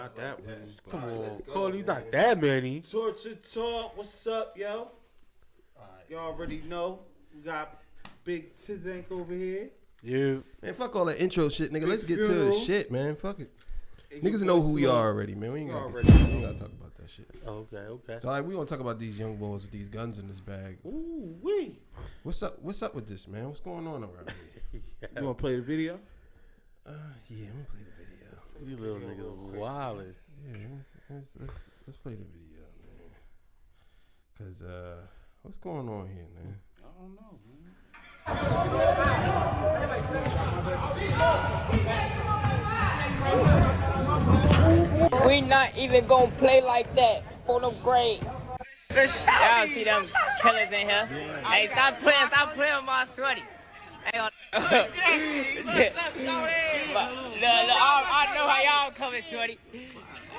Not that many. Come on, Carly, not that many. Torture Talk, what's up, yo? Y'all already know. We got Big Tizank over here. Yeah. Man, fuck all that intro shit, nigga. Big Let's get to funeral. the shit, man. Fuck it. And Niggas your know boy who we Slim. are already, man. We ain't gotta talk about that shit. Okay. So, we gonna talk about these young boys with these guns in this bag. Ooh, wee. What's up with this, man? What's going on around here? You want to play the video? Yeah, I'm gonna play the video. These little niggas wildin'. Yeah, let's play the video, man. Cause what's going on here, man? I don't know, man. We not even gonna play like that for no grade. Y'all see them killers in here? Hey, stop playing with my shorties. Hang on. Look, I know how y'all coming, shorty.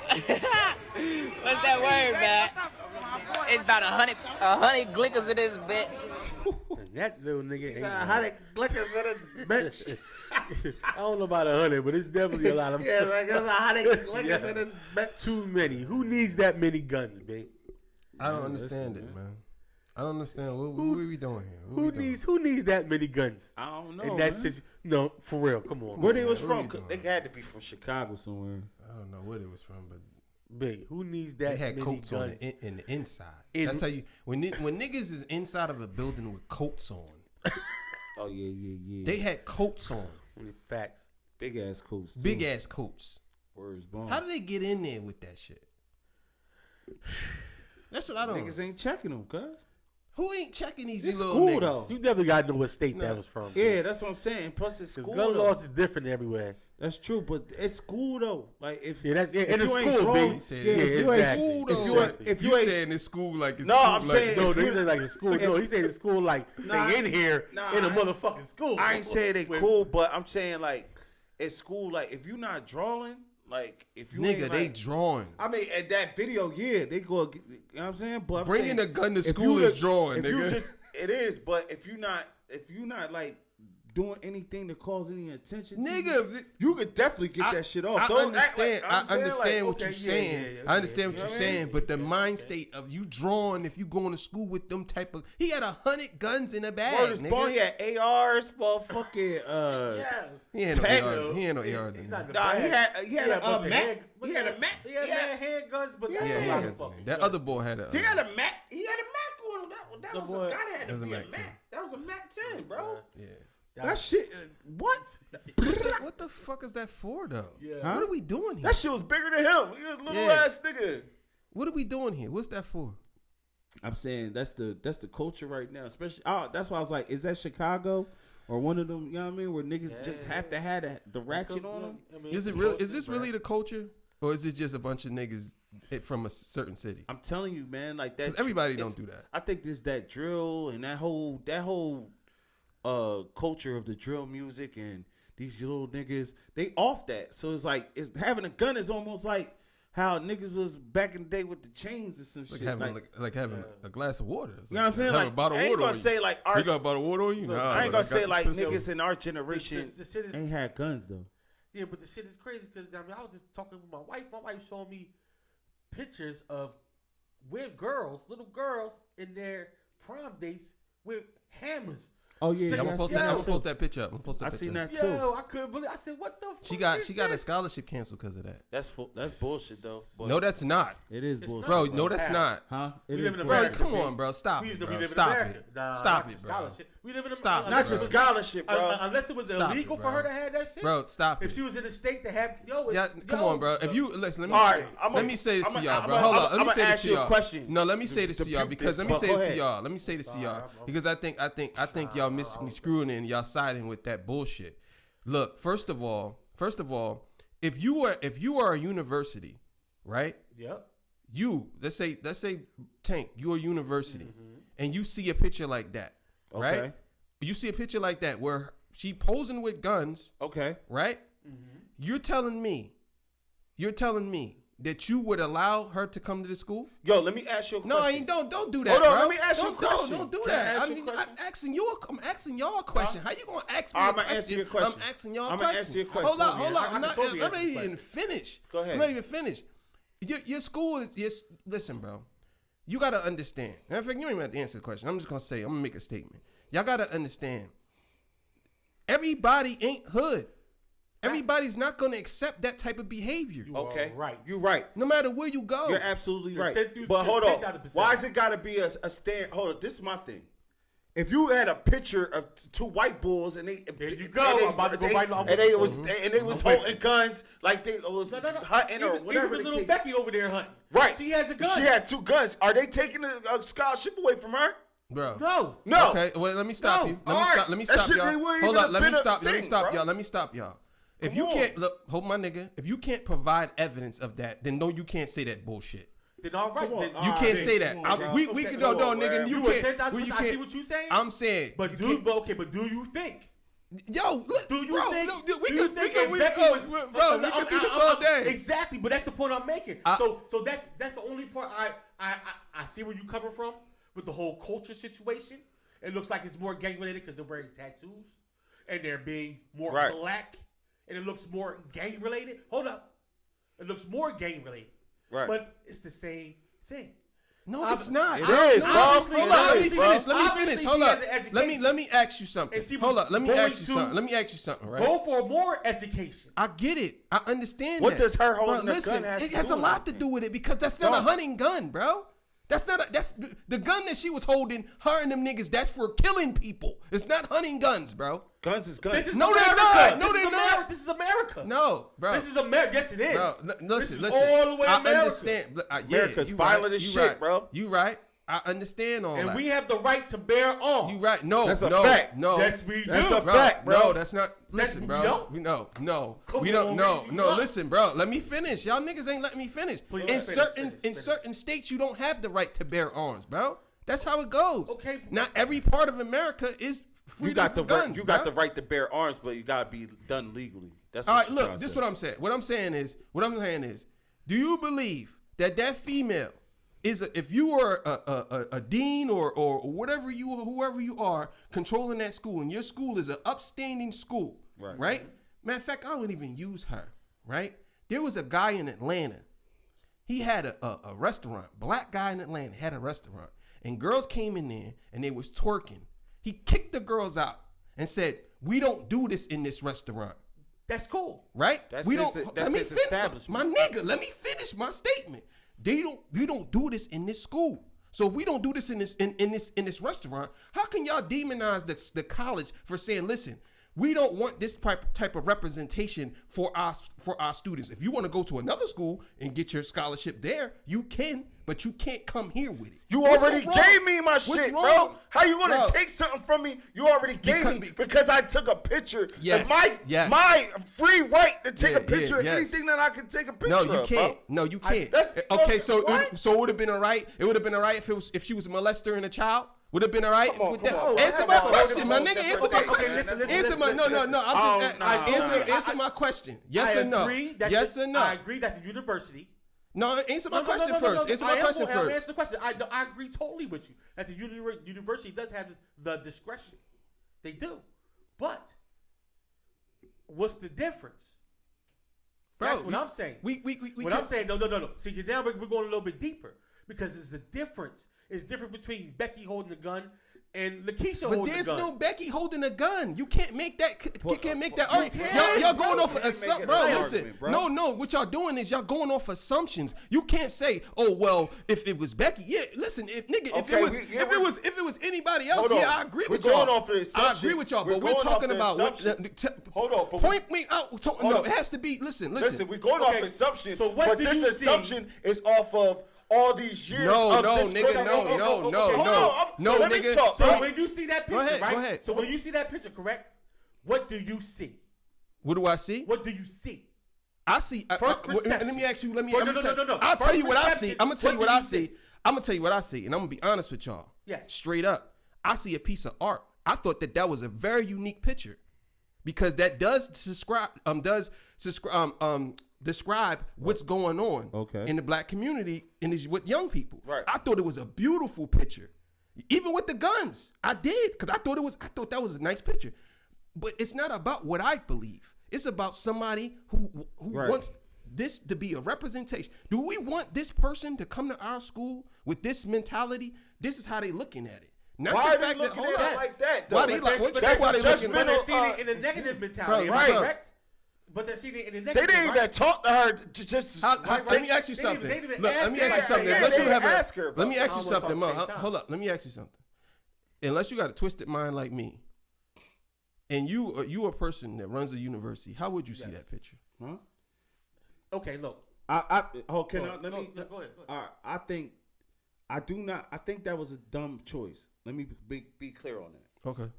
What's that word, man? It's about 100 glickers in this bitch. And that little nigga ain't. 100 glickers in a bitch. I don't know about 100, but it's definitely a lot of. Yeah, like there's 100 glickers in this bitch. Too many. Who needs that many guns, babe? I don't understand it, man. I don't understand. What are we doing here? Who needs that many guns? I don't know. And that's man. just no, for real. Come on, Where man. they was What are from? you doing? They had to be from Chicago somewhere. I don't know where it was from, but Big. Who needs they that had many coats guns? on in the inside. That's how you when niggas is inside of a building with coats on. Oh yeah. They had coats on, Facts. Big ass coats. Too. big ass coats. Words bomb. How do they get in there with that shit? That's what I don't. Niggas ain't checking them, cuz. Who ain't checking these It's little school niggas? though. You never got to know what state Nah. that was from. Yeah, that's what I'm saying. Plus it's Because school. gun though. laws is different everywhere. That's true, but it's school though. Like if Yeah, that's if in the you ain't school, drawing- baby. He said Yeah, it's if you ain't exactly. school if though. you ain't- Like, if you you ain't- saying it's school like it's No, school I'm like, saying No, if you- they like the school. No, he saying the school like Nah, they in here nah, in a I- motherfucking school. I ain't saying they Wait, cool, but I'm saying like it's school. Like if you not drawing, like if you ain't, nigga, like, they drawing. I mean, at that video, yeah, they go. You know what I'm saying? But I'm Bringing saying, a gun to if school you is drawing, if You nigga. just, it is, but if you not like doing anything to cause any attention, to Nigga, you could definitely get that shit off. I Don't act understand. like- I I'm saying, understand like, what okay, you're yeah, saying. yeah, I understand You what know you're what I mean? saying. But the mind state of you drawing, if you going to school with them type of, he had 100 guns in a bag, Word is born. He nigga. had ARs, motherfucking. He ain't no Text. ARs. He ain't no ARs in there. Nah, he had a bunch of Mac. hand- He had a Mac. He had handguns, but Yeah, that's Yeah, a he lot has of fucking that guns. other boy had a. He had a Mac. He had a Mac on him. That The was boy- a guy that had That was to a be a Mac 10. Mac. That was a Mac 10, bro. Yeah. That shit. What? What the fuck is that for though? Yeah. What are we doing here? That shit was bigger than him. He was a little Yeah. ass nigga. What are we doing here? What's that for? I'm saying that's the culture right now. Especially, that's why I was like, is that Chicago or one of them? You know what I mean? Where niggas just have to have the ratchet on them. I mean, Is it it's real? culture, Is this bro. really the culture, or is it just a bunch of niggas from a certain city? I'm telling you, man. Like that. 'Cause everybody it's- don't do that. I think this that drill and that whole culture of the drill music and these little niggas, they off that. So it's like having a gun is almost like how niggas was back in the day with the chains or some Like shit. having like having a glass of water. It's you know what I'm saying? having Like a bottle I of ain't water gonna on say like you. our, You got a bottle of water on you? Look, Nah, I ain't but gonna say got like this pistol. niggas in our generation The shit is ain't had guns though. Yeah, but the shit is crazy because I was just talking with my wife. My wife showed me pictures of little girls in their prom dates with hammers. Oh yeah, I'm yeah, gonna I post seen that. I'm that gonna too. post that picture up. I'm gonna post that I picture. seen that Yo, too. I couldn't believe. I said, "What the fuck?" She got is a this? scholarship canceled because of that. That's bullshit though. But No, that's not, it is It's bullshit, bro. not. No, that's not. Huh? We It live is in Bro, America. come baby. on, bro. Stop We it, live bro. in Stop America. it. Nah, Stop not it, your bro. scholarship. We live in Stop it, not bro. your scholarship, bro. Unless it was Stop it, illegal for bro. her to have that shit. Bro, stop If it. she was in a state to have, Yeah, come on, bro. If you listen, let me All say, right, let me say this to y'all, bro. I'ma- Hold on, let me I'ma say this ask to you a y'all. question. No, let me say this to y'all Rebuke because this, let me but say go this to ahead. y'all. Let me say this to y'all because I think y'all misconstruing it and y'all siding with that bullshit. Look, first of all, if you are a university, right? Yep. Let's say Tank, you're a university, and you see a picture like that, right? Okay. You see a picture like that where she posing with guns, Okay. right? You're telling me that you would allow her to come to the school? Yo, let me ask you a question. No, I ain't. Don't do that. Hold on, bro. let me ask you a question. Don't do Can I that. ask you a question? I'm asking y'all a question. How you gonna ask me? I'm a gonna answer your question. I'm asking y'all a I'm question. gonna answer your question. Hold on. I I'm not totally answer even your finished. Go ahead. I'm not even finished. Your school is. Listen, bro. You gotta understand. In fact, you don't even have to answer the question. I'm just gonna say. I'm gonna make a statement. Y'all gotta understand. Everybody ain't hood. Everybody's not gonna accept that type of behavior. Okay, right. You're right. No matter where you go. You're absolutely right. 10,000%. But hold on. Why is it got to be a stand? Hold on. This is my thing. If you had a picture of two white bulls and they, There you go. I'm about to go right now. and they was holding guns like they was hunting or whatever Even the little case. Becky over there hunting. Right. She has a gun. She had 2 guns. Are they taking a scholarship away from her? Bro. No. No. Okay, well, let me stop No. you. All right. Let me That stop shit y'all. ain't even Hold on, let me been a stop thing, y'all. bro. Let me stop y'all. If Come you on. can't look, hold my nigga. If you can't provide evidence of that, then no, you can't say that bullshit. Then all right. Come on. Then, You Ah, can't man, say that. come on, bro. We Okay, can come no, on, nigga. man. You You were can't. 10,000%. well, you I see can't. what you saying. I'm saying. But you do can't- but do you think? Yo, look, Do you bro, think? look, do we you could, think we if could, Becky was, bro, we could do this all day. Exactly, but that's the point I'm making. I- So that's the only part I see where you coming from with the whole culture situation. It looks like it's more gang related because they're wearing tattoos and they're being more Right. black, and it looks more gang related. Hold up, it looks more gang related, Right. but it's the same thing. No, it's not. It is, bro. Obviously, Hold on, let me It is, bro. finish. Let me Obviously, finish. she Hold has up. an Let education. me ask you something. And she Hold was up. Let me going ask you to something. Let me ask you something. Right. Go for more education. I get it. I understand What that. does her holding Bro, a listen, gun have it to has do a with lot to anything? do with it because that's not a hunting gun, bro. That's the gun that she was holding. Her and them niggas. That's for killing people. It's not hunting guns, bro. Guns is guns. This is No, they're America. not. No, This is they're America. not. This is America. No, bro. This is America. Yes, it is. Bro, This is listen. all the way I America. understand. America's you violent right, as you shit, right. bro. You right. I understand all And that. we have the right to bear arms. You right. No, That's a no, fact. no. Yes, we do. That's a Bro, fact, bro. No, that's not. Listen, we bro. don't? We no. Come We on, don't. No, Reese, you no. up. Listen, bro. Let me finish. Y'all niggas ain't letting me finish. Please In finish, finish. certain states, you don't have the right to bear arms, bro. That's how it goes. Okay. Not every part of America is free You got for the guns. right. You got bro. the right to bear arms, but you gotta be done legally. That's All what right, you're look. trying to This is say. what I'm saying. What I'm saying is, do you believe that female is if you are a dean or whatever whoever you are controlling that school, and your school is an upstanding school, right? Matter of fact, I wouldn't even use her, right? There was a guy in Atlanta. He had a restaurant. Black guy in Atlanta had a restaurant, and girls came in there and they was twerking. He kicked the girls out and said, "We don't do this in this restaurant." That's cool. Right? That's we his- don't. that's let me his finish, establishment. my nigga. Let me finish my statement. We don't do this in this school. So if we don't do this in this restaurant, how can y'all demonize the college for saying, listen, we don't want this type of representation for our students. If you want to go to another school and get your scholarship there, you can, but you can't come here with it. You What's already so wrong? gave me my What's shit, wrong? bro. How you gonna Bro. take something from me? You already gave me because I took a picture. Yes, It's yes. my free right to take Yeah, a picture of yes. anything that I can take a picture No, of. you can't. Bro. No, you can't. that's- Okay, so what? it would have been all right. It would have been all right if she was a molester and a child. Would have been all right Come on, with come that. on. Answer my Come on, question, my come on, nigga. come Answer on. my Okay, question. listen, Answer my no. I'm just answer my question. Yes I or no? agree that Yes or no? I agree that the university. No, answer my question No, first. Answer my question I'm first. answer the question. I agree totally with you that the university does have the discretion. They do, but what's the difference? Bro, That's what I'm saying. We What I'm saying, no. See, now we're going a little bit deeper because it's the difference. It's different between Becky holding the gun and Lakeisha But holding there's the gun. no Becky holding a gun. You can't make that. You can't make that you argument. can, Y'all going bro. off You of ain't making assumptions, bro. an Listen, argument, bro. no. What y'all doing is y'all going off assumptions. You can't say, oh well, if it was Becky, yeah. Listen, if Okay, it was anybody else, Hold on. yeah, I agree We're with y'all. going off the I assumption. agree with y'all, We're but we're going talking off the about what. assumption. Hold on, but Point me out. No, on. it has to be. Listen. Listen, we're going Okay, off assumption. so what but do this you see? assumption is off of all these years No, of no, discredit. nigga, no, Okay, no, okay, no, okay, hold no. on. No, Let me nigga. talk, So bro. when you see that Go picture, ahead, right? go ahead. So when you see that picture, correct? What do you see? What do I see? What do you see? I see. First let perception. me ask you. No. I'll tell First you what I see. perception, I'm gonna tell you what what do I you see. see? I'm gonna tell you what I see, and I'm gonna be honest with y'all. Yes. Straight up, I see a piece of art. I thought that was a very unique picture, because that does describe what's going on in the black community and with young people. Right. I thought it was a beautiful picture, even with the guns. I did because I thought that was a nice picture. But it's not about what I believe. It's about somebody who wants this to be a representation. Do we want this person to come to our school with this mentality? This is how they looking at it. Not why the fact that hold at on. it like that? Why they like? That's why they looking But at they're it. seeing it in a negative mentality. Bro, right. Correct? But they're seeing it in a They negative. didn't even talk to her. Just Let me ask you something. Look, let me ask you something. Unless you have a, let me ask you something, Mo. Hold up. Let me ask you something. Unless you got a twisted mind like me, and you a person that runs a university, how would you see that picture? Huh? Okay, look. Let me go ahead. All right, I think that was a dumb choice. Let me be clear on that. Okay.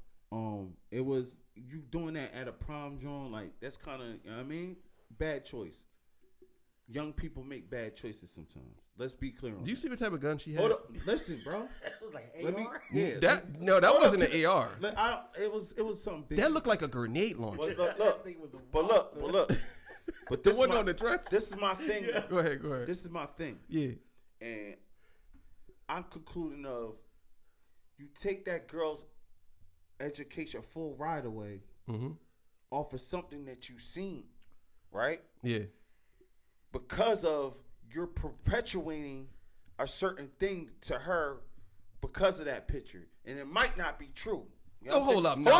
It was you doing that at a prom joint, like that's kind of, you know what I mean, bad choice. Young people make bad choices sometimes. Let's be clear on Do you that. see what type of gun she had? Hold up, listen, bro. It was like an Let me, AR? yeah. That wasn't an AR. It was something big. That looked like a grenade launcher. But The this one is my, on the dress. This is my thing. Go ahead. This is my thing. Yeah. And I'm concluding of you take that girl's education full ride away off of something that you seen, right? Yeah. Because of you're perpetuating a certain thing to her because of that picture. And it might not be true. You know what I'm hold saying? up.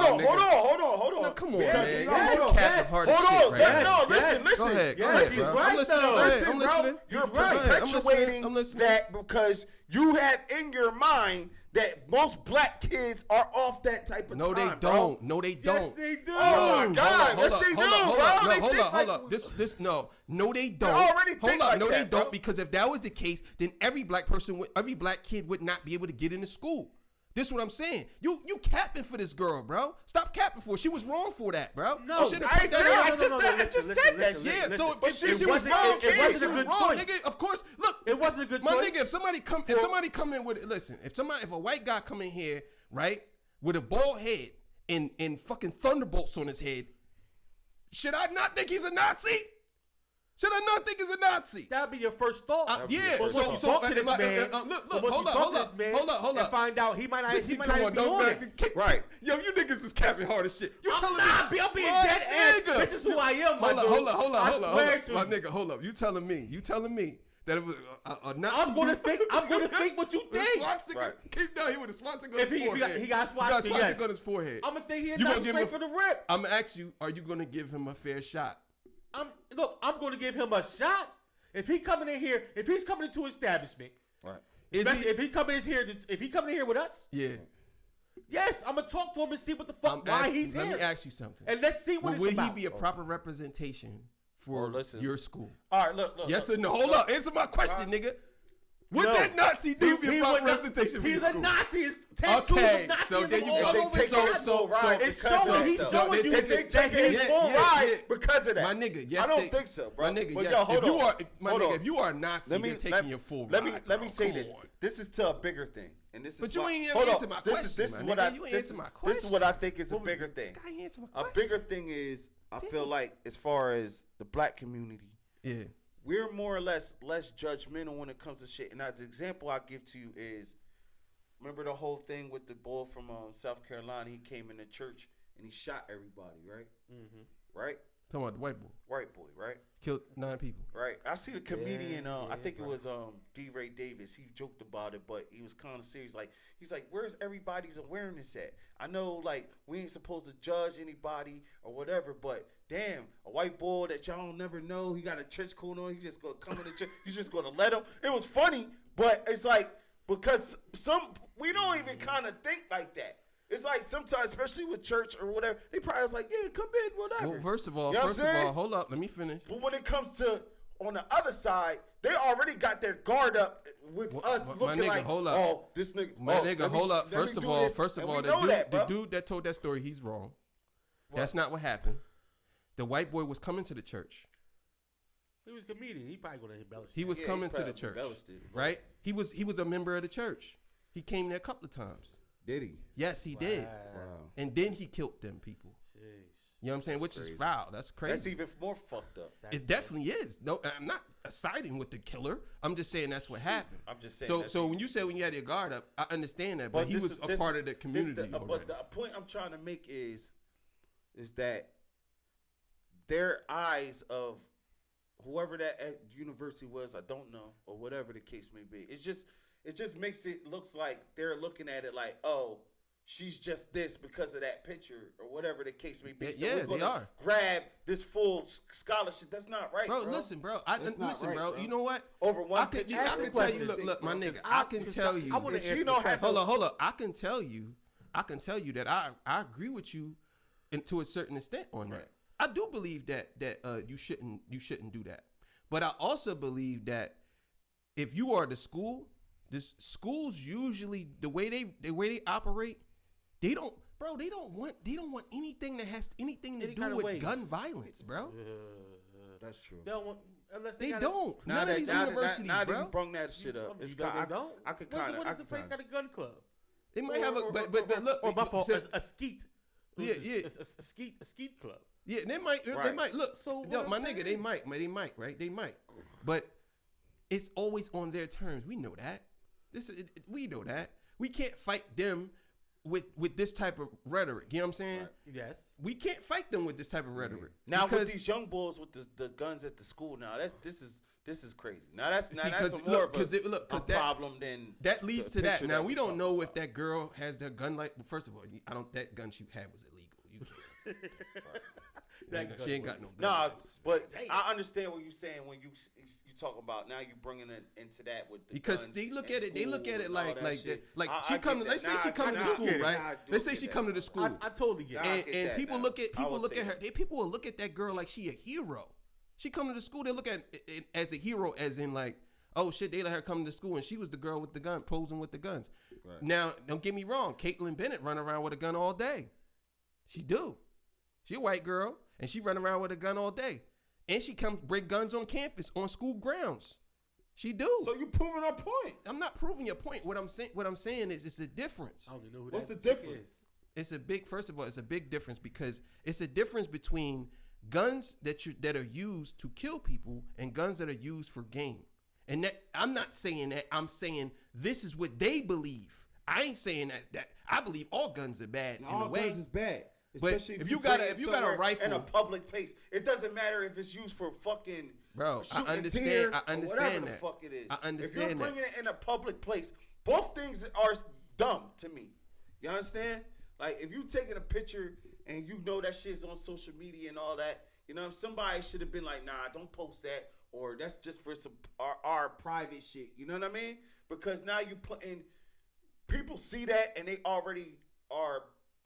Hold on. No, come on, Because- man. Yes, You're capping hard as Hold shit on. right now. Listen. Go ahead, Listen, bro. right, I'm listening. though. Go ahead. Listen, I'm bro. listening. You're Go ahead. perpetuating I'm listening. that because you have in your mind that most black kids are off that type of No, time, they bro. don't. No, they don't. Yes, they do. Oh my God! Hold Yes, up, they do, hold up, bro. hold up. They No, think hold like- up. No, they don't. already Hold think up. like No, they that, bro. don't. Because if that was the case, then every black kid would not be able to get into school. This is what I'm saying. You capping for this girl, bro. Stop capping for her. She was wrong for that, bro. No, She shouldn't I put ain't that saying- out. I just said that listen, shit. Yeah, so But if she she was wasn't- wrong, it if wasn't she a was good wrong, choice. nigga. Of course, look, It wasn't a good my choice. nigga. If somebody come in with listen, if a white guy come in here, right, with a bald head and fucking thunderbolts on his head, should I not think he's a Nazi? Should I not think he's a Nazi? That'd be your first thought. Yeah. But So once you talk to this man, look, but once hold you up, talk hold to up, this man hold up. and find out he might not even Come on, be on it. Right. Yo, you niggas is capping hard as shit. You I'm telling not. me? I'm being My dead ass. nigga. This is who I am, my dude. Hold I swear up. to My you. nigga, hold up. You telling me that it was a Nazi? I'm gonna think what you With a think. swastika? Right. Keep down here with a swastika on If his he forehead. got swastika, yes. on his forehead. I'm gonna think he You not gonna give straight him for the rip. I'm gonna ask you, are you gonna give him a fair shot? I'm gonna give him a shot. If he's coming into establishment, Right. especially if he coming in here with us, Yeah. yes, I'm gonna talk to him and see what the fuck why he's here. Let me ask you something. And let's see what it's Would about. he be a proper representation for listen. your school? All right, look. Yes or no? Hold up. Answer my question, nigga. Would No. that Nazi dude be a proper would not- representation for your He's school? a Nazi. His tattoos Okay, of Nazism so there you all go. over They his taking body. his full ride It's because showing. of He's that, showing though. you. They taking his full yeah, ride yeah. because of that. My nigga, yes. I don't think so, bro. My nigga, But yes. yo, hold if you on. are, my Hold nigga, on. if you are a Nazi, they're taking your full let ride. me say Come this. on. This is to a bigger thing, and this is. But you why- ain't even hold on. answer my This question, is my what nigga. I. You ain't This, answer my this is what question. I think is a bigger thing. This guy ain't answer my A question. bigger thing is I feel like as far as the black community, Yeah. we're more or less judgmental when it comes to shit. And the example I give to you is, remember the whole thing with the boy from South Carolina? He came in the church and he shot everybody, right? Mm-hmm. Right? Talking about the white boy. White boy, right? Killed 9 people. Right. I see the comedian. I think it was D. Ray Davis. He joked about it, but he was kind of serious. Like he's like, "Where's everybody's awareness at? I know, like, we ain't supposed to judge anybody or whatever, but damn, a white boy that y'all don't never know, he got a trench coat on. He just gonna come in the church. You just gonna let him." It was funny, but it's like because we don't even kind of think like that. It's like sometimes, especially with church or whatever, they probably was like, "Yeah, come in, whatever." Well, first of all, You know what I'm saying? hold up. Let me finish. But when it comes to on the other side, they already got their guard up with us my looking nigga, like, hold up. "Oh, this nigga." My nigga, hold up. First of all, the the dude that told that story, he's wrong. That's not what happened. The white boy was coming to the church. He was a comedian. He probably gonna embellish. He was coming to the church, right? He was a member of the church. He came there a couple of times. Did he? Yes, he did. Wow. And then he killed them people. Jeez. You You know what I'm saying? That's Which is crazy. foul. That's crazy. That's even more fucked up. It definitely is. No, I'm not siding with the killer. I'm just saying that's what happened. I'm just saying. So, that's so when you say when you had your guard up, I understand that, but he this was is- a this- part of the this community. the- already. but the point I'm trying to make is that their eyes of whoever that at university was, I don't know, or whatever the case may be. It just makes it looks like they're looking at it like, oh, she's just this because of that picture or whatever the case may be. Yeah, So yeah, we're gonna they are. grab this full scholarship. That's not right, bro. listen, bro. That's not Listen, right, bro. bro. You know what? Over one I can picture. I Ask can the tell you. question. Look, my Because nigga. I can tell you. I wanna If you answer don't the have question. Hold on. I can tell you that I agree with you, to a certain extent on that. I do believe that you shouldn't do that, but I also believe that if you are the school, schools usually the way they operate, they don't want anything that has anything to Any do kind of with ways. gun violence, bro. That's true. They don't want, unless They got don't. Now None of that- these now that- universities, now that bro. you brung that shit up. It's They kind don't. I could What kind if of. the place got a gun club? They might have a, but look, Or my fault, so- a skeet. Yeah, yeah. A skeet club. yeah, they might, Right. look. So So what my I'm nigga, they saying- might, right? They might, but it's always on their terms. We know that. We know that. We can't fight them with this type of rhetoric. You know what I'm saying? Right. Yes. We can't fight them with this type of rhetoric. Now because, with these young boys with the guns at the school, now this is crazy. Now that's See, now that's 'cause more look, of a, 'cause it- look, 'cause a that- problem than that leads the to that. picture Now we don't talked know about. if that girl has their gun like. First of all, I don't. That gun she had was illegal. You can't. She ain't got no gun. Nah, license. but I understand what you're saying when you talk about now you bringing it into that with the Because guns they look and at it, they look school at it and all like that like shit. that. Like I she get come. that. Let's say Nah, she come to nah, the I school, get it. right? Nah, I do Let's say get she that. come to the school. I totally get Nah, it. I get And that people now. look at I people would look say at her. that. People will look at that girl like she a hero. She come to the school. They look at it as a hero, as in like, oh shit, they let her come to school and she was the girl with the gun, posing with the guns. Right. Now, don't get me wrong. Caitlyn Bennett run around with a gun all day. She do. She a white girl and she run around with a gun all day, and she comes bring guns on campus on school grounds. She do. So you proving our point. I'm not proving your point. What I'm saying is it's a difference. I don't even know who What's that the chick difference? is. It's a big. First of all, it's a big difference because it's a difference between guns that are used to kill people and guns that are used for game. And that I'm not saying that. I'm saying this is what they believe. I ain't saying that I believe all guns are bad And in a all way. guns is bad. But Especially if you got bring a it if you got a somewhere- rifle, in a public place. It doesn't matter if it's used for fucking Bro, I shooting understand- deer I or understand whatever that. the fuck it is. I If you're understand that. bringing it in a public place, both things are dumb to me. You understand? Like if you taking a picture and you know that shit's on social media and all that, you know, somebody should have been like, nah, don't post that, or that's just for some our private shit. You know what I mean? Because now you put in people see that and they already are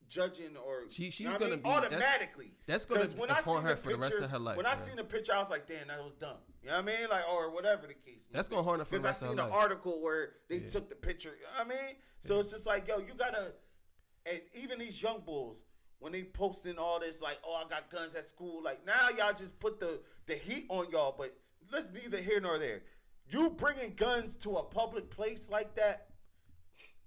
judging or She's you know what gonna I mean? be- automatically. that's gonna 'Cause when I inform seen her the for the rest picture- of her life, When I bro. seen the picture, I was like, damn, that was dumb. You know what I mean? Like, or whatever the case. may That's be. gonna harm her for the rest I of seen her an life. article where they took the picture. You know what I mean? So it's just like, yo, you gotta, and even these young bulls, when they posting all this, like, oh, I got guns at school, like, now y'all just put the heat on y'all, but let's neither here nor there. You bringing guns to a public place like that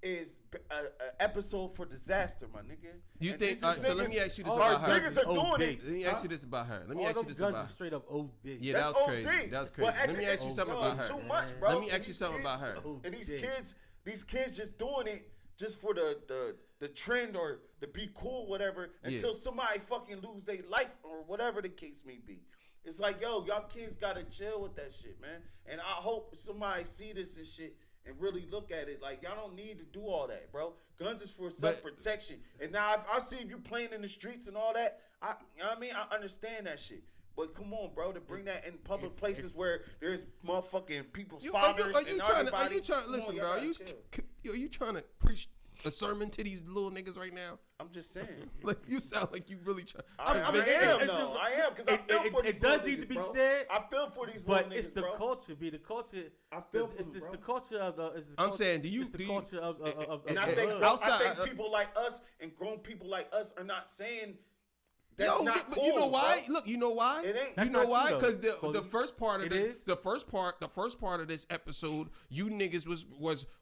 is a episode for disaster, my nigga. You And think? this is All right, so let me niggas- ask you this all about Our her. niggas are doing OD. it. Let me ask you this about her. Let me All ask you them this guns about are straight up OD. Yeah, That's that was crazy. OD. That was But crazy. at Let the me ask you end- something yo, about it's her. too much, bro. Let me And ask you these something about kids- her. And these OD. kids just doing it just for the trend or to be cool, whatever, until somebody fucking lose their life or whatever the case may be. It's like, yo, y'all kids gotta chill with that shit, man. And I hope somebody see this and shit and really look at it. Like, y'all don't need to do all that, bro. Guns is for self-protection. And now if I see you playing in the streets and all that, you know what I mean? I understand that shit. But come on, bro, to bring that in public places where there's motherfucking people's fathers Are you and trying? everybody. Are you trying? Come on, Listen, y'all bro. Are gotta you chill. trying to preach a sermon to these little niggas right now? I'm just saying. Like you sound like you really try. I am though. I am because I feel for these It does little need to niggas, be bro. said, I feel for these but little it's niggas, the bro. culture. Be the culture. I feel for it's them, bro. the culture of the. It's the I'm culture, saying, do you- It's the do you- culture of And the I think, hood. outside- people like us and grown people like us are not saying that's Yo, not but cool. you know why? bro. Look, you know why? It ain't. You That's know not why? true, Because though, the Cody. first part of It this, is? the first part of this episode, you niggas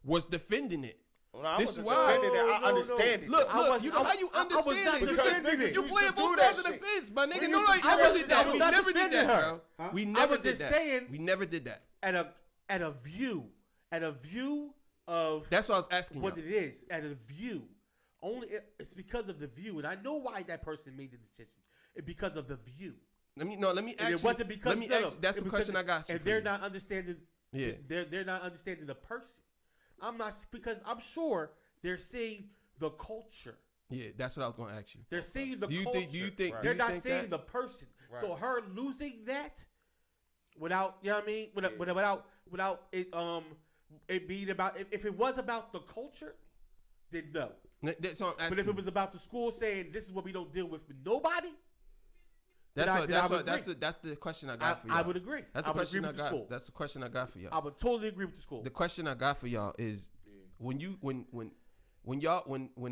was defending it. Well, I This wasn't is why- defending it. I No, understand it. Look, I look, was- you know how you I was understand not it. because defending niggas it. You used playing to do both that sides of the shit. fence, my nigga. We No, used to do no, that we shit. did that. I was We not never did defending that, her. bro. We I never was did just that. saying- We never did that. At a view of That's what I was asking you. what it is. At a view, it's because of the view, and I know why that person made the decision. It's because of the view. Let me And ask it wasn't because Let me no, no, ask. That's it's the because question I got you. And for they're you. not understanding. Yeah. They're not understanding the person. I'm not because I'm sure they're seeing the culture. Yeah, that's what I was gonna ask you. They're seeing the Do you culture. think? Do you think? Right. do They're you not think seeing that? the person. Right. So her losing that without, you know what I mean? Without it being about, if it was about the culture, then no. That's what I'm asking. But if it was about the school saying this is what we don't deal with nobody, that's then I- what. then I That's would what. agree. That's the question I got for y'all. I would agree. That's I the would agree question I with the got. school. That's the question I got for I y'all. would totally agree with the school. The question I got for y'all is when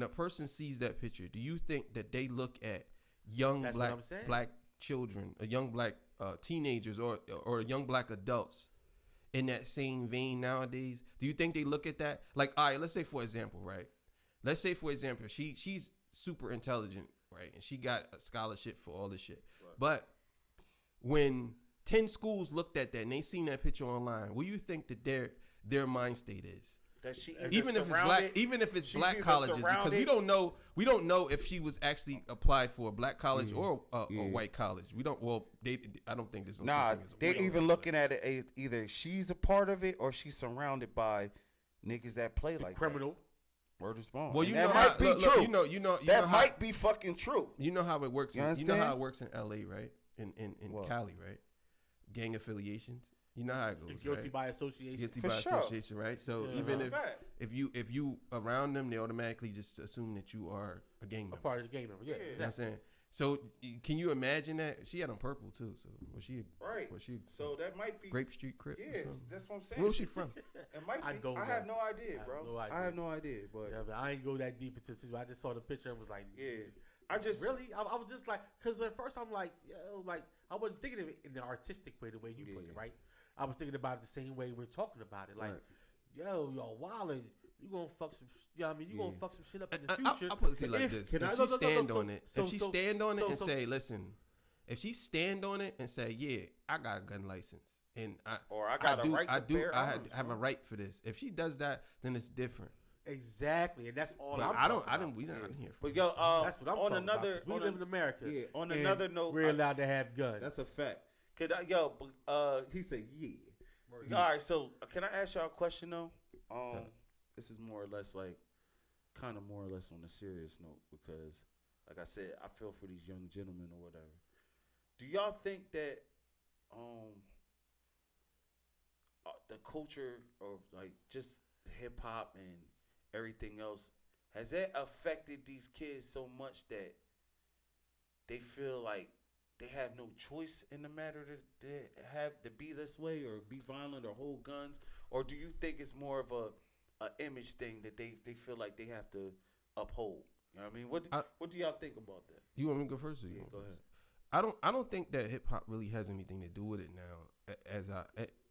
a person sees that picture, do you think that they look at young That's what I'm saying. black children, young black teenagers, or young black adults in that same vein nowadays? Do you think they look at that like, all right, let's say for example, she's super intelligent, right, and she got a scholarship for all this shit, but when 10 schools looked at that and they seen that picture online, what do you think that their mind state is? That she Even if it's she's black either colleges, because we surrounded- don't know if she was actually applied for a black college or a white college. We don't. Well, I don't think there's no Nah, such thing as a they're white even college. looking at it as either she's a part of it or she's surrounded by niggas that play like Criminal. that. Word is bond. Well, And you that know might how be look, true. you know that how, might be fucking true. you know how it works. You You know how understand? it works in L.A. right? In What? Cali, right? Gang affiliations. You know how it goes. Guilty right? by association. Guilty For by sure. association, right? So Yeah. even That's a fact. if you around them, they automatically just assume that you are a gang A member. part of the game member. Yeah. Yeah. You know what I'm saying? So can you imagine that? She had on purple too. So was she? Right. Was she? So that might be Grape Street Crip? or Yeah, something? that's what I'm saying. Where was she from? It might I be. don't I know. have no idea, I have bro. no idea. I have no idea, but Yeah, but I ain't go that deep into it. I just saw the picture and was like, yeah, I just really? I was just like, because at first I'm like, yo, like I wasn't thinking of it in the artistic way, the way you put it, Yeah. right? I was thinking about it the same way we're talking about it, like, Right. yo, y'all wildin', you gonna fuck some, you know what I mean? You gonna fuck some shit up in the I'll future. put it to you like If- this: Can I- if no, she no, no, no, stand so- on it, so- if she so- stand on it so- and so- say, "Listen," if she stand on it and say, "Yeah, I got a gun license and Or I got a right to bear arms, have a bro. right for this," if she does that, then it's different. Exactly, and that's all But I'm I don't. talking I about. didn't. We didn't hear from. But yo, That's what I'm on talking another about. 'cause we on, live in America. Yeah. on and another note, we're allowed to have guns. That's a fact. could I, yo, He said, yeah. all right. So can I ask y'all a question though? This is more or less like, kind of more or less on a serious note because, like I said, I feel for these young gentlemen or whatever. Do y'all think that the culture of like just hip hop and everything else has that affected these kids so much that they feel like they have no choice in the matter to have to be this way or be violent or hold guns, or do you think it's more of a image thing that they feel like they have to uphold? You know what I mean? What do y'all think about that? You want me to go first? Or you Yeah, want go me ahead. first? I don't think that hip hop really has anything to do with it now.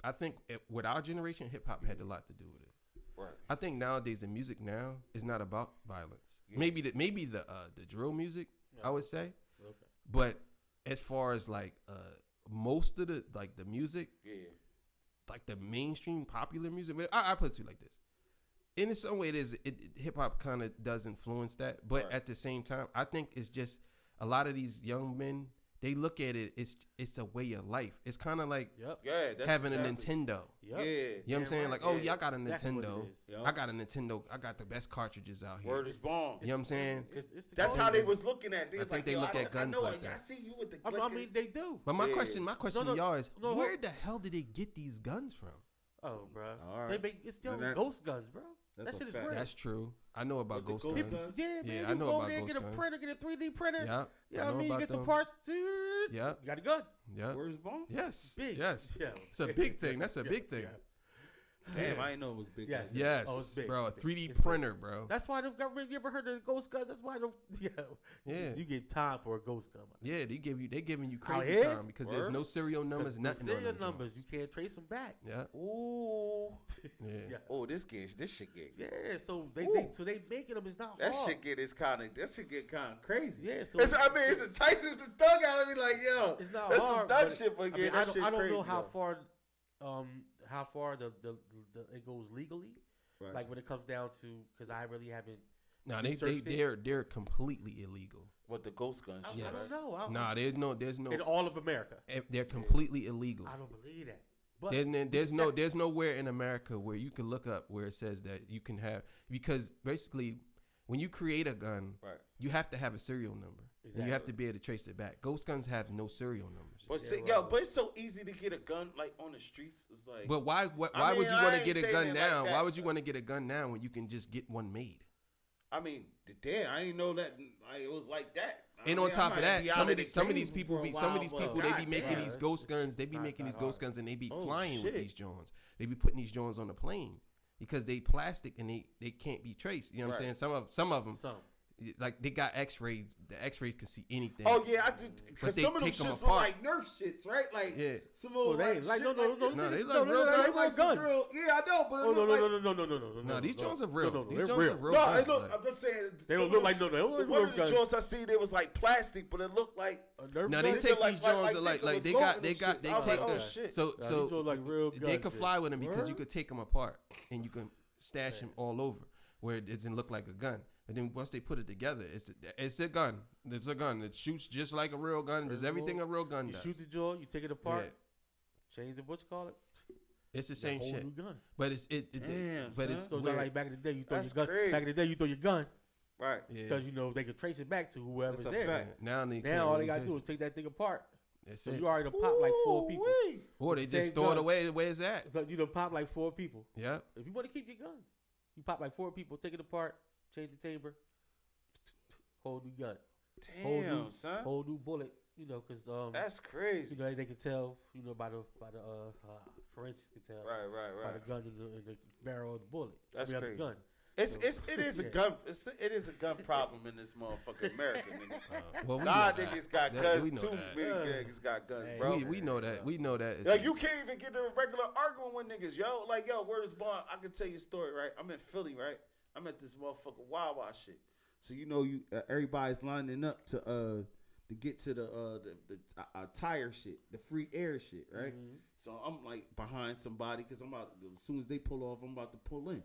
I think with our generation, hip hop had a lot to do with it. Right. I think nowadays the music now is not about violence. Yeah. Maybe the drill music, I would say. Okay. But as far as like most of the music, Yeah. like the mainstream popular music, I put it to you like this. In some way, hip hop kind of does influence that, but Right. at the same time, I think it's just a lot of these young men, they look at it. It's a way of life. It's kind of like Yep. Yeah. That's having exactly. a Nintendo. Yep. Yeah. You know what I'm saying? right. Like, oh Yeah. yeah, I got a Exactly what it Nintendo. is. Yep. I got a Nintendo. I got the best cartridges out here. Word is bond. You know what I'm saying? It's the That's culture. how they was looking at. They I was think like, they yo, look I at guns know like it. I that. see you with the. I mean, they do. But my Yeah. question No, to y'all is, no, where the hell did they get these guns from? Oh, bro. All right. They make it's still And that- ghost guns, bro. That's that a shit is fact. real. That's true. I know about With the ghost ghost guns. guns? Yeah, man. Yeah, you I know go about there and ghost get a guns. printer, get a 3D printer. Yeah, You know I what know I mean? You about get the them. parts, dude. Yeah, You got a gun. yeah. Where's Bone? Yes. Big. Yes. Yeah. It's a big thing. That's a Yeah, big thing. yeah. Damn, I didn't know it was big. Yes. like that. Yes, Oh, it's big. bro. A It's big. 3D It's big. printer, bro. That's why the government. You ever heard of the ghost guns? That's why Yeah. you get time for a ghost gun. Yeah, they giving you crazy here? time because there's Word? no serial numbers, nothing on Serial them numbers, joints. you can't trace them back. Yeah, Ooh. yeah. Yeah. Oh, this shit get. Yeah, so Ooh. they making them. It's not That hard. shit get is kind of. That shit get kind of crazy. Yeah, so It's enticing the thug out of me. Like, yo, it's not that's hard. some thug but shit, but I yeah, mean, that shit I don't crazy. know how though. far the it goes legally. Right. Like when it comes down to, because I really haven't. No, researched it. they're completely illegal. What the ghost gun shit? I don't know. Nah, there's no. In all of America, They're completely illegal. I don't believe that. But There's nowhere in America where you can look up where it says that you can have, because basically when you create a gun, Right. you have to have a serial number. And you have to be able to trace it back. Ghost guns have no serial numbers. But see, but it's so easy to get a gun like on the streets. It's like. But why would I you mean, want I to ain't get a saying gun it like now? that, Why would you but- want to get a gun now when you can just get one made? I mean, damn, I didn't know that it was like that. I And mean, on top I of might that, be out some of the these game people for a be they be while, making goddamn. these ghost guns. They be not making that these ghost hard. guns and they be Oh, flying with shit. these Johns. They be putting these Johns on the plane because they plastic and they can't be traced. You know what I'm Right. saying? Some of them some. like they got X-rays. The X-rays can see anything. Oh yeah, I did. Because they some of them take 'em shits look apart. like Nerf shits, right? Like Yeah. some Oh, of they like, ain't like shit no like No, they that. like real like guns. some real- Yeah, I know, but it Oh no look like, no. No, these no. Johns are real. No, These they're Johns real. are real. No, guns, it look. like- I'm just saying. They some don't of look them like no. They don't look One real of the guns. joints I see, they was like plastic, but it looked like. A Nerf Now gun? they take like- these like- Johns like to this, like it was they loaded got and they shit. got they I was take like, the oh, shit. so Nah, these so look like real they guns, can yeah. fly with them because you Word? could take them apart and you can stash them all over where it doesn't look like a gun. And then once they put it together, it's a gun. It's a gun. It shoots just like a real gun. Does everything a real gun You does. shoot the jaw, you take it apart, Yeah. change the what you call it. It's the same whole shit. new gun. But it's Damn, but it's son. So it's weird. not like back in the day you throw That's your gun. crazy. Back in the day you throw your gun Right. yeah. because you know they can trace it back to whoever's That's a there. fact. Now they can't Now all really they gotta trace do it. is take that thing apart. That's So it. you already done pop like 4 people. Ooh-wee. Or they Same just throw it gun. away. Where is that? So you done pop like 4 people. Yep. If you want to keep your gun, you pop like 4 people, take it apart, change the chamber, whole new gun, whole Damn, new, son. whole new bullet. You know, because That's crazy. you know they can tell. You know by the forensics can tell Right, by right, the right. gun in the barrel of the bullet. That's I mean, of crazy. the gun. It is a Yeah. gun. It is a gun problem in this motherfucking America, nigga. Well, we Nah, know that. niggas got That- guns we know too. that. Many Yeah. niggas got guns, Hey, bro. We know that. We know that. Yo, you can't even get to a regular arguing with niggas, yo. Like, yo, where's Bond? I can tell you a story, right? I'm in Philly, right? I'm at this motherfucking Wawa shit. So you know, everybody's lining up to get to the tire shit, the free air shit, right? So I'm like behind somebody because I'm about as soon as they pull off, I'm about to pull in.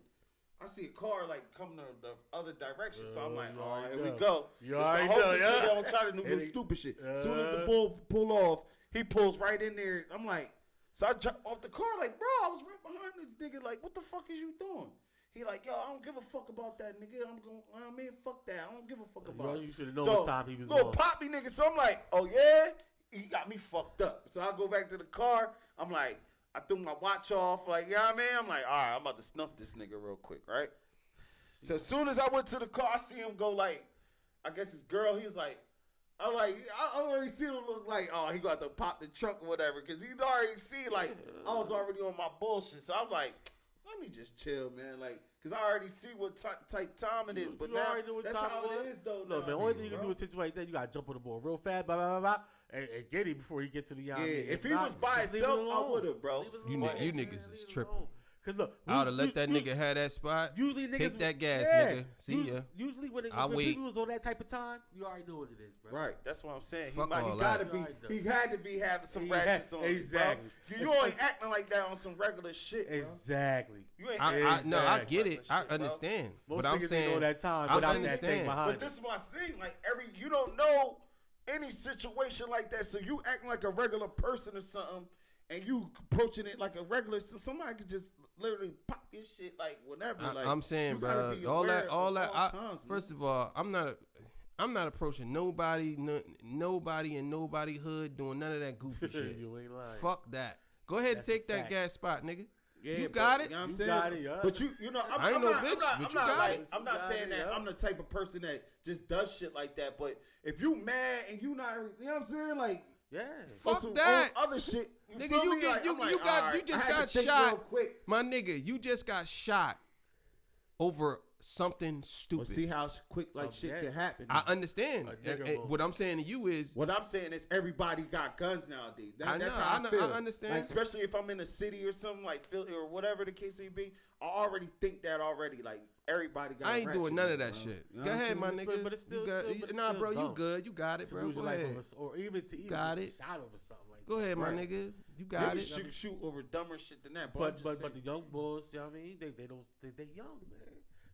I see a car like coming the other direction, so I'm like, you oh, already here we know. go. You It's a already hopeless know, yeah. nigga don't try to do And no he- stupid shit. As soon as the bull pull off, he pulls right in there. I'm like, so I jump off the car like, bro, I was right behind this nigga. Like, what the fuck is you doing? He like, yo, I don't give a fuck about that nigga. I mean, fuck that. I don't give a fuck about it. You should have known So, what time he was little on. poppy nigga. So I'm like, oh yeah, he got me fucked up. So I go back to the car. I'm like, I threw my watch off. Like, you know what I mean? I'm like, all right, I'm about to snuff this nigga real quick, right? So as soon as I went to the car, I see him go like, I guess his girl. He's like, I already see him look like, oh, he got to pop the trunk or whatever, because he already see like I was already on my bullshit. So I was like, let me just chill, man. Like, cause I already see what type time it is. But You now already know what that's time how it it is, though. No, man. Only thing you can do in a situation like that, you gotta jump on the ball real fast, blah blah blah, blah and get him before he get to the Yeah, I mean, if he not, was by just leave it himself, I alone. would have, bro. Leave it You alone, you man, niggas is leave it tripping. alone. Cause look, I would have let that nigga have that spot. Usually niggas Take that gas, yeah, nigga. See ya. Usually when I'll when wait. people was on that type of time, you already know what it is, bro. Right, that's what I'm saying. Fuck He all gotta that. be. He had to be having some He ratchets had- on. him, exactly. Bro. You ain't acting like that on some regular shit, bro. Exactly. You ain't I acting no, I Exactly. get it. I Shit, bro. understand. Most But I'm niggas ain't saying on that time I without that thing understand. behind But this is what I'm saying. Like you don't know any situation like that, so you acting like a regular person or something, and you approaching it like a regular. So somebody could just literally pop your shit like whenever. Like I'm saying, you gotta bro, be all aware that, all of that. all times, man. First of all, I'm not approaching nobody, nobody in nobody hood doing none of that goofy shit. You ain't lying. Fuck that. Go ahead That's and take a that fact. gas spot, nigga. Yeah, You but, got it? You know what I'm You saying? got it, yeah. But you know, I ain't I'm no not, bitch, I'm but not you got like, it. I'm not You got saying it, that yeah. I'm the type of person that just does shit like that. But if you mad and you not, you know what I'm saying? Like, Yeah. Fuck For some that. other shit. Nigga, feel you me? get Like, you I'm like, you got all you right, just I had got to think real shot, quick. my nigga. You just got shot over something Well, stupid. see how quick like Something shit that- can happen. I understand. A nigga And will- what I'm saying to you is, What I'm saying is everybody got guns nowadays. I That's know, how I know, I feel. I understand. Like, especially if I'm in a city or something like Philly or whatever the case may be, I already think that already. Like everybody got. I ain't ratchet doing none of bro. that shit. You know Go what I'm ahead, my saying? nigga. But it's still- you got, still- but it's nah, still bro, you dumb. good. You got it, To bro. lose Go your life ahead. over, or even to Got just it. shot over something like Go that. ahead, my Right. nigga. You got Niggas it. shoot over dumber shit than that. But I'm But just but saying. the young bulls, you know what I mean? They don't they young, man.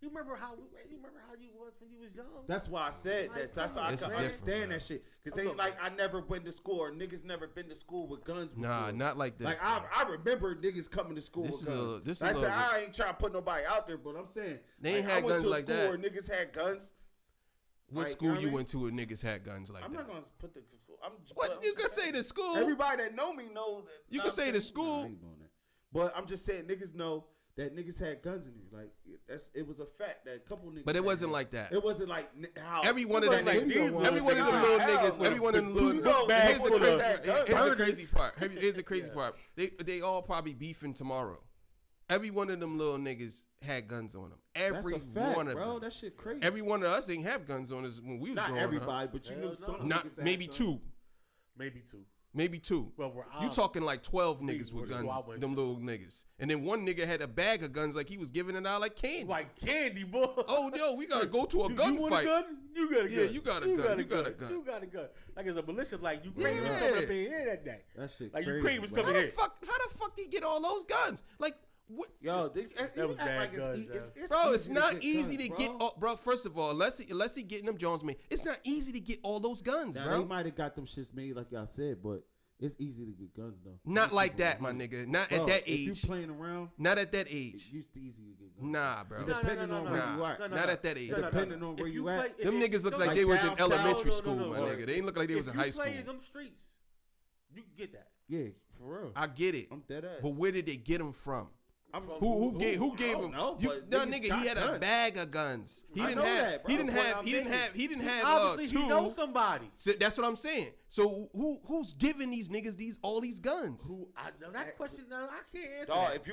You remember how you was when you was young? That's why I said that. That's why I It's can different, understand bro. that shit. Cause I'm ain't looking- like I never went to school or niggas never been to school with guns before. Nah, not like this. Like bro. I remember niggas coming to school This with is a- guns. this is Like a I said little- I ain't trying to put nobody out there, but I'm saying They ain't like, had I went guns to a like school that. where niggas had guns. What like, school you know you what I went to where niggas had guns like I'm that? not gonna put the. I'm What I'm you just could say saying. to school? Everybody that know me know that. You know could what say I'm to saying? school. Nah, I ain't doing that. But I'm just saying niggas know that niggas had guns in there. Like it was a fact that a couple niggas. But it had wasn't guns. like that. It wasn't like how Every one of it that wasn't niggas, these every one of them Nah, little hell niggas, no. every one of them The little. Gucci bag Here's the full of crazy, had guns. here's the Burners. crazy part. Here's the crazy part. They all probably beefing tomorrow. Every one of them little niggas had guns on them. That's Every a fact, one of bro. them. That shit crazy. Every one of us ain't have guns on us when we was Not growing everybody, up. but you Hell knew no. some. Not niggas had maybe some. two, Maybe two. maybe two. Well, we're You talking like 12 Me, niggas with where guns, I went them to. little niggas. And then one nigga had a bag of guns like he was giving it out like candy. like candy, boy. Oh, yo, we gotta go to a You gunfight. want a gun? You got a gun. Yeah, you got a gun. You got a gun. You got a gun. Like it's a militia. Like Ukraine was Yeah. coming up in here that day. That shit Like crazy. Ukraine was bro. coming How in the here. fuck do you get all those guns? Like, what? Yo, That was bad guns, Bro, it's easy not get easy guns, to get. All, bro, first of all, unless he getting them Jones made, it's not easy to get all those guns, Now, bro. they might have got them shits made like y'all said, but it's easy to get guns though. Not Some like people that, my don't. nigga. Not Bro, at that If you age. playing around, Not at that it's age. used to easy to get guns. Nah, bro. Depending on where Nah. you at. Not at that age. Depending on where If you play- at. if Them it- niggas look no, like like they was in down south, elementary no, school, no, my no. nigga. They ain't look like they was in high If you play in school. them streets, you can get that. Yeah, for real. I get it, I'm dead ass. but where did they get them from? I'm, Who gave I don't him? know, You, but no, niggas nigga, got he had a guns. bag of guns. He I didn't know have. that, He bro. didn't Point have. I'm He didn't making. have. He didn't have Obviously, two. he knows somebody. So that's what I'm saying. So who's giving these niggas all these guns? Who I know that question? No, I can't answer. Dog, that. if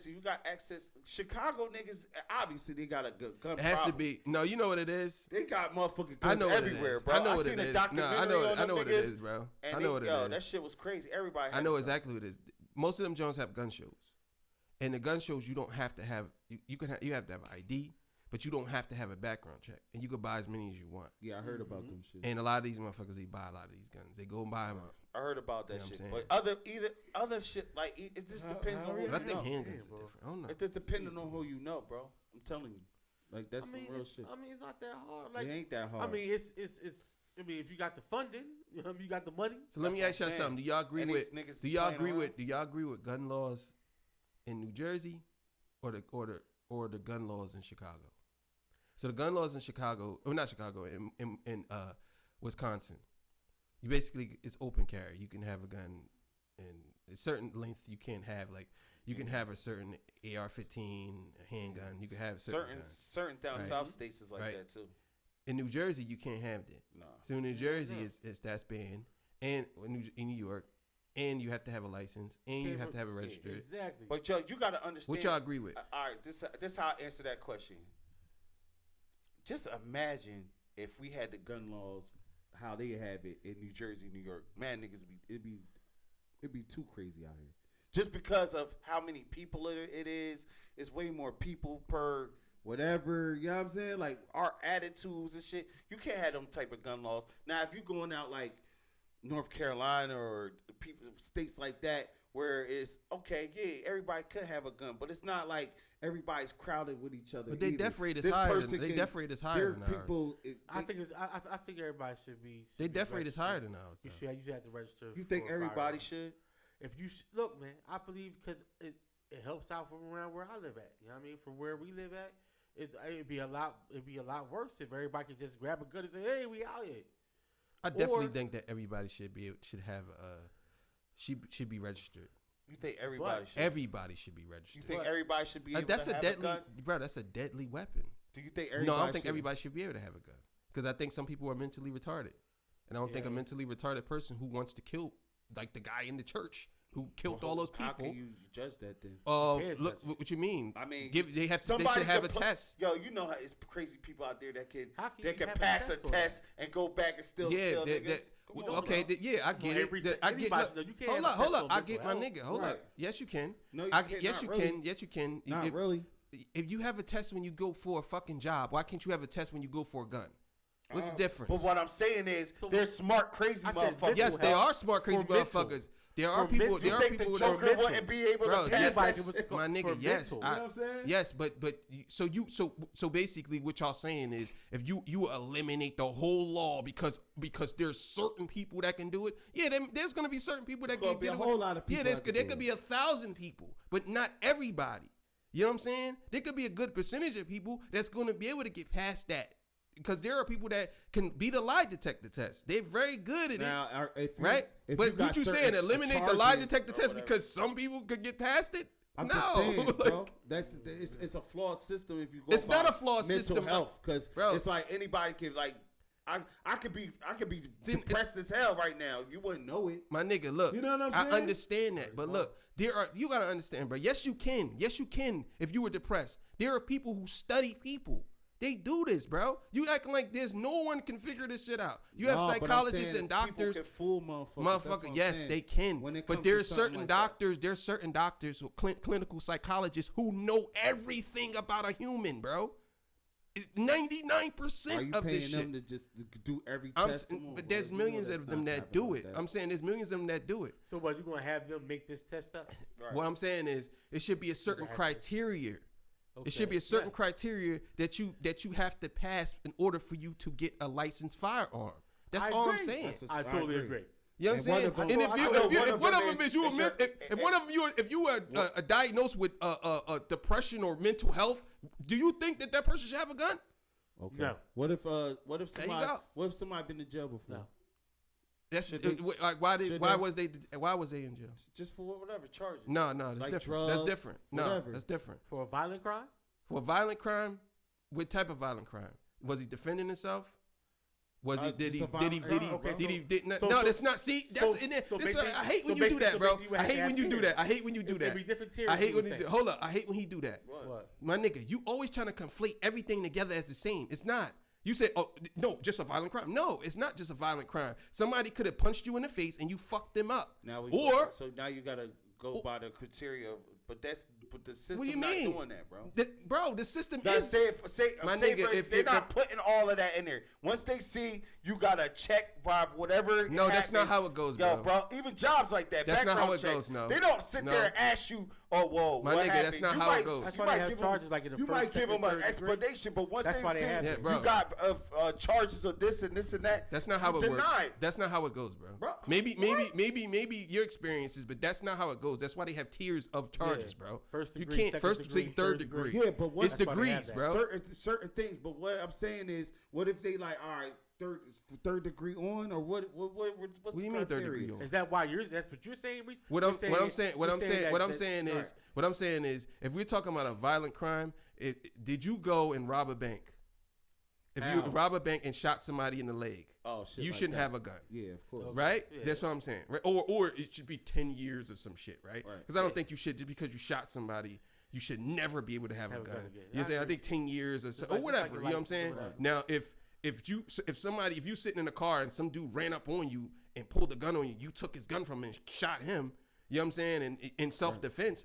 you got access, Chicago niggas obviously they got a good gun. It has to problem. be. No, you know what it is. They got motherfucking I guns know what everywhere, it is. bro. I know what seen it a is. documentary Nah, I know. on I know them what it niggas, is, bro. and I know what it is. That shit was crazy. Everybody. I had know a gun. exactly what it is. Most of them Jones have gun shows, and the gun shows you don't have to have. You have to have ID, but you don't have to have a background check, and you can buy as many as you want. Yeah, I heard about them shit. And a lot of these motherfuckers, they buy a lot of these guns. They go and buy them. I heard about that You know what shit, I'm but saying? other shit like it just depends on who But I you think know. handguns are different. I don't know. It just depending on who you know, bro. I'm telling you, like that's I mean, some real it's, shit. I mean, it's not that hard. Like, It ain't that hard. I mean, it's. I mean, if you got the funding, you know, you got the money. So let me That's ask what y'all I'm something. Do y'all agree And with? these niggas Do y'all playing agree around. with? Do y'all agree with gun laws in New Jersey, or the gun laws in Chicago? So the gun laws in Chicago, or not Chicago, in Wisconsin, you basically it's open carry. You can have a gun in a certain length. You can't have like you can have a certain AR-15 handgun. You can have certain guns. Certain down Right. south states is like Right. that too. In New Jersey, you can't have that. Nah. So in New Jersey, it's that's banned, and in New York, and you have to have a license, and you have to have it registered. Exactly. But yo, you gotta understand. What y'all agree with? All right, this how I answer that question. Just imagine if we had the gun laws how they have it in New Jersey, New York. Man, niggas it'd be too crazy out here. Just because of how many people it is, it's way more people per whatever. You know what I'm saying? Like our attitudes and shit. You can't have them type of gun laws. Now, if you going out like North Carolina or people states like that where it's okay, yeah, everybody could have a gun, but it's not like everybody's crowded with each other. But they either. death rate is This higher. person They can- death rate is there higher are than ours. people. I think it's. I think everybody should be. They should be death rate is registered. higher than ours. You though. should have to register. You think for a everybody firearm. should? If you look, man, I believe because it helps out from around where I live at. You know what I mean? From where we live at, it'd be a lot worse if everybody could just grab a gun and say, "Hey, we out here." I definitely Or- think that everybody should have should be registered. You think everybody should? Everybody should be You registered. think everybody should be able That's to a have deadly, a gun? bro. That's a deadly weapon. Do you think No, everybody I don't think should? everybody should be able to have a gun because I think some people are mentally retarded. and I don't think a mentally retarded person who wants to kill, like the guy in the church who killed all those How people. can you judge that then? can't Look, judge what you mean? I mean, they should somebody have a could put- test. Yo, you know how it's crazy people out there that How can they you can have a pass a test for test and go back and still Yeah, kill that, niggas. Come on, okay, bro. I get every- it. I get. anybody Look, know you can't hold have a up, hold test up. on I get my mental nigga. health. Hold Right. up. Yes, you can. No, you I can't, yes, not you really. can. Yes, you can. Not really. If you have a test when you go for a fucking job, why can't you have a test when you go for a gun? What's the difference? But what I'm saying is, they're smart, crazy I said motherfuckers. Yes, they are smart, crazy For mental. motherfuckers. There For are people. mental. There You are think the people that are Joker mental. wouldn't be able Bro, to pass yes, that Anybody shit? can- my nigga, for yes, mental. I- You know what I'm saying? yes, but so basically, what y'all saying is, if you eliminate the whole law because there's certain people that can do it, yeah, there's gonna be certain people that There's gonna can be a do it. whole lot of people Yeah, that can there do could it. be 1,000 people, but not everybody. You know what I'm saying? There could be a good percentage of people that's gonna be able to get past that. Because there are people that can beat a lie detector test. They're very good at Now, it, if you, right? if But got what you certain saying, eliminate the lie charges- detector test because some people could get past it? I'm no, just saying, Like, bro. It's a flawed system if you go. It's by not a flawed mental system, health because bro. it's like anybody can like. I could be Then- depressed as hell right now. You wouldn't know it. my nigga, look. You know what I'm I saying? understand that, but look, you gotta understand, bro. Yes, you can. Yes, you can. If you were depressed, there are people who study people. They do this, bro. You acting like there's no one can figure this shit out. You have No, but I'm psychologists saying and doctors. People can fool motherfuckers. That's what I'm Yes, saying. they can. When it But comes to there's something certain like that. doctors. There's certain doctors, or clinical psychologists who know everything about a human, bro. 99% Are you of paying this them shit. to just do every I'm, test? Come on, but bro. there's You know millions that's of them not that happening do like it. that. I'm saying there's millions of them that do it. So what, you gonna have them make this test up? What I'm saying is it should be a certain Exactly. criteria. Okay. It should be a certain Yeah. criteria that you have to pass in order for you to get a licensed firearm. That's I all I'm agree. saying. That's I totally agree. You know what I'm And saying? one of them- And I know if one of them is you is your- if one of them if you are diagnosed with depression or mental health, do you think that person should have a gun? Okay. No. What if There you somebody go. been in jail before? No. That's Should they- like why should was they in jail? Just for whatever charges. No, that's Like different. That's drugs, different. No, whatever. that's different. For a violent crime? For a violent crime, what type of violent crime? Was he defending himself? Was he? Did it's he? a Did violent he? crime. Did he? Okay, Did he? so- Did not, so- no, so- that's not. See, that's so- in it. so This basically- I hate when so you do that, bro. basically you I have to hate have when you do tiers. that. I hate when you do There'd that. be different tiers, I hate you when would you do. say. Hold up. I hate when he do that. What? My nigga, you always trying to conflate everything together as the same. It's not. You say, oh no, just a violent crime. No, it's not just a violent crime. Somebody could have punched you in the face and you fucked them up. Now we Or so now you gotta go by the criteria, but the system what do you not mean, doing that, bro. Bro, the system Gotta is. say My say nigga, for- if- they're if- not putting all of that in there. Once they see you gotta check by whatever. No, that's not happens. how it goes, Yo, bro. Even jobs like that. That's not background how it checks, goes, no. They don't sit No. there and ask you, oh, whoa, My what nigga, happened? that's not You how it might- goes. That's you why might they have give charges them, like in the you first, might give second, them an third degree. explanation, but once That's they why they see have Yeah, it. bro. you got charges of this and this and that, That's not how you it works. deny it. That's not how it goes, bro. Bro, Maybe your experiences, but that's not how it goes. That's why they have tiers of charges, Yeah. bro. First you degree, can't second first degree, degree, third third degree. degree. Yeah, but what It's That's why they have degrees, that. bro. certain things. But what I'm saying is, what if they like, all right, third degree on, or what's What do you the mean third criteria? degree on? Is that why that's what you're saying, Reese? What You're I'm saying, that- if we're talking about a violent crime, did you go and rob a bank? If you How? rob a bank and shot somebody in the leg, Oh shit! you like shouldn't that. have a gun. Yeah, of course. Right? Yeah. That's what I'm saying. Right? Or it should be 10 years or some shit, right? Right. Because I don't think you should, just because you shot somebody, you should never be able to have a gun. again. You I say, I agree. think 10 years or so, like- or whatever. just like You know what I'm your saying? license or whatever. Now, if you sitting in a car and some dude ran up on you and pulled a gun on you, you took his gun from him and shot him, you know what I'm saying? And in self-defense,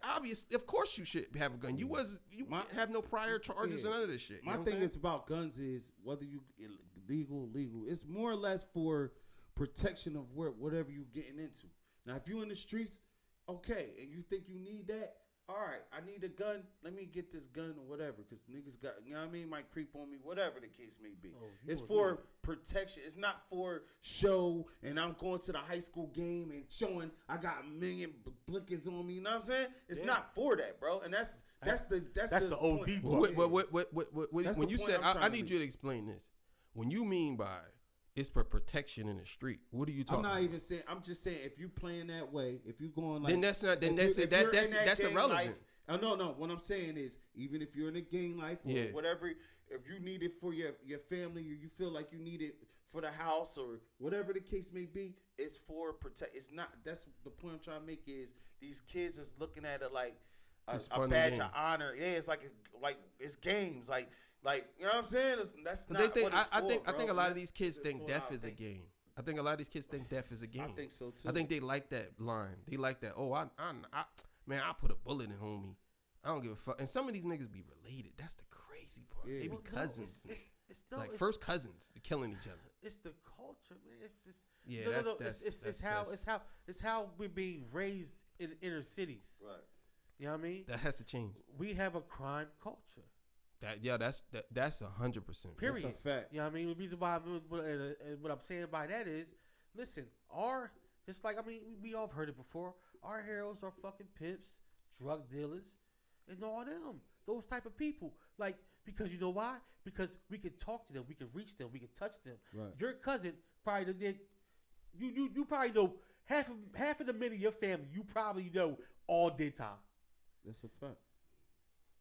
obviously, of course you should have a gun. You have no prior charges Yeah. and none of this shit. You My know what thing I'm saying? is about guns is whether you legal. It's more or less for protection of whatever you getting into. Now, if you in the streets, okay, and you think you need that, all right, I need a gun. Let me get this gun or whatever, because niggas got, you know what I mean, might creep on me, whatever the case may be. It's for protection. It's not for show, and I'm going to the high school game and showing I got a million blinkers on me. You know what I'm saying? It's not for that, bro. And that's the OD point. part. That's When the you point said, I'm trying I to need make. you to explain this. When you mean by it's for protection in the street, what are you I'm talking not about? even saying. I'm just saying if you playing that way, if you going like, Then that's not. Then if that's you- it. if you're in That's gang irrelevant. life- no. What I'm saying is, even if you're in a gang life or Yeah. whatever, if you need it for your family, or you feel like you need it for the house or whatever the case may be. It's for protect. It's not. That's the point I'm trying to make. Is these kids is looking at it like It's a fun and badge game. of honor. Yeah, it's like it's games. Like you know what I'm saying? That's But not they think, what it's I for, think bro. a lot of That's- these kids that's think what death I is a think. game. I think a lot of these kids think death is a game. I think so too. I think they like that line. They like that. Oh, man, I put a bullet in homie. I don't give a fuck. And some of these niggas be related. That's the crazy part. Yeah. They be Well, no, cousins. no, like it's- first cousins killing each other. It's the culture, man. It's just Yeah, it's how we're being raised in inner cities. Right. You know what I mean? That has to change. We have a crime culture. That's 100%. Period. That's a fact. You know what I mean? The reason why what I'm saying by that is, listen, we all heard it before. Our heroes are fucking pimps, drug dealers, and all them. Those type of people. Like, because you know why? Because we can talk to them, we can reach them, we can touch them. Right. Your cousin probably did. You probably know half of the men of your family. You probably know all did time. That's a fact.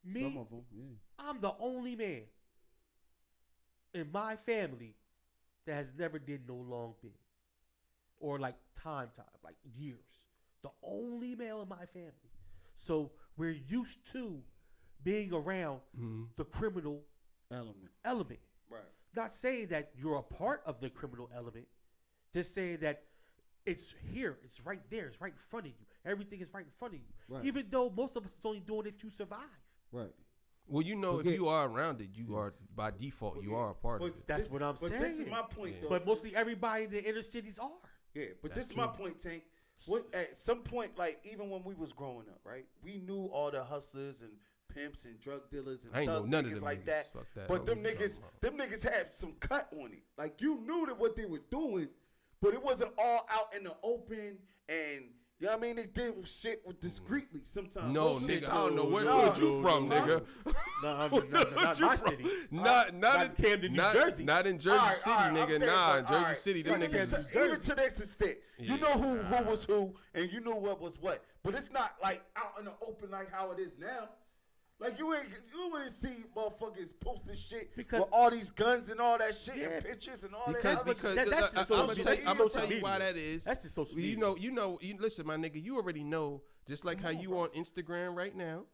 Me, Some of them, yeah. I'm the only man in my family that has never did no long bid or like time, like years. The only male in my family. So we're used to being around the criminal element. Right. Not saying that you're a part of the criminal element, just saying that it's here, it's right there, it's right in front of you. Everything is right in front of you. Right. Even though most of us is only doing it to survive. Right. Well, you know, Okay. if you are around it, you are by default you are a part of it. That's what I'm But this is saying. my point, Yeah. though. But mostly everybody in the inner cities are. Yeah, but That's this is my true. point, Tank. What at some point, like even when we was growing up, right? We knew all the hustlers and pimps and drug dealers and I ain't know thug none of niggas them like niggas. that. Fuck that. But I them don't know what niggas, you're talking them niggas had some cut on it. Like you knew that what they were doing, but it wasn't all out in the open. And you know what I mean? They did shit with discreetly sometimes. No, Most of the nigga, I time. don't know where Nah. you from, Huh? nigga. Not Where you my from? city. Not in Camden, New Jersey. Not in Jersey All right, City, all right, I'm nigga. saying, Nah, but, in Jersey all right. City, them Even niggas. to- Even to this extent, you Yeah. know who was who, and you know what was what. But it's not like out in the open like how it is now. Like you ain't see motherfuckers posting shit Because- with all these guns and all that shit Yeah. and pictures and all Because that. because that's just I'm social gonna media. tell you why that is. That's just social You media. know. You listen, my nigga. You already know. Just like how you on Instagram right now,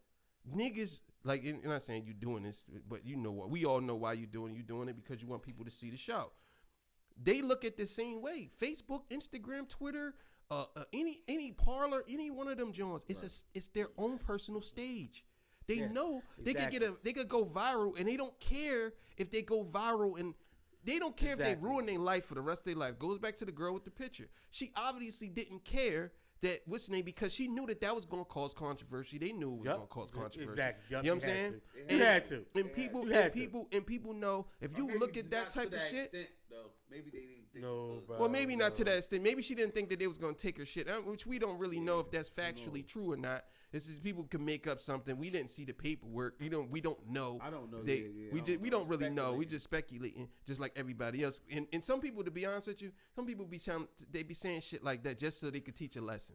niggas. Like, and I'm not saying you doing this, but you know what? We all know why you doing it. You doing it because you want people to see the show. They look at the same way. Facebook, Instagram, Twitter, any parlor, any one of them joints. It's their own personal stage. They Yeah, know they exactly. they could go viral, and they don't care if they go viral, and they don't care if they Exactly. ruin their life for the rest of their life. Goes back to the girl with the picture. She obviously didn't care that what's the name, because she knew that was going to cause controversy. They knew it was Yup. going to cause controversy. Exactly. Yup, You know what I'm you had saying? to. You had to. And people You had and to. people know if you look at that type of shit. though. Maybe they didn't think No, it bro. Well, maybe not to that extent. Maybe she didn't think that they was gonna take her shit, which we don't really know if that's factually true or not. This is people can make up something. We didn't see the paperwork. We don't know. I don't know. They, Yeah, we I just we know. don't really know. We Speculating. just speculating, just like everybody else. And some people, to be honest with you, some people be saying shit like that just so they could teach a lesson.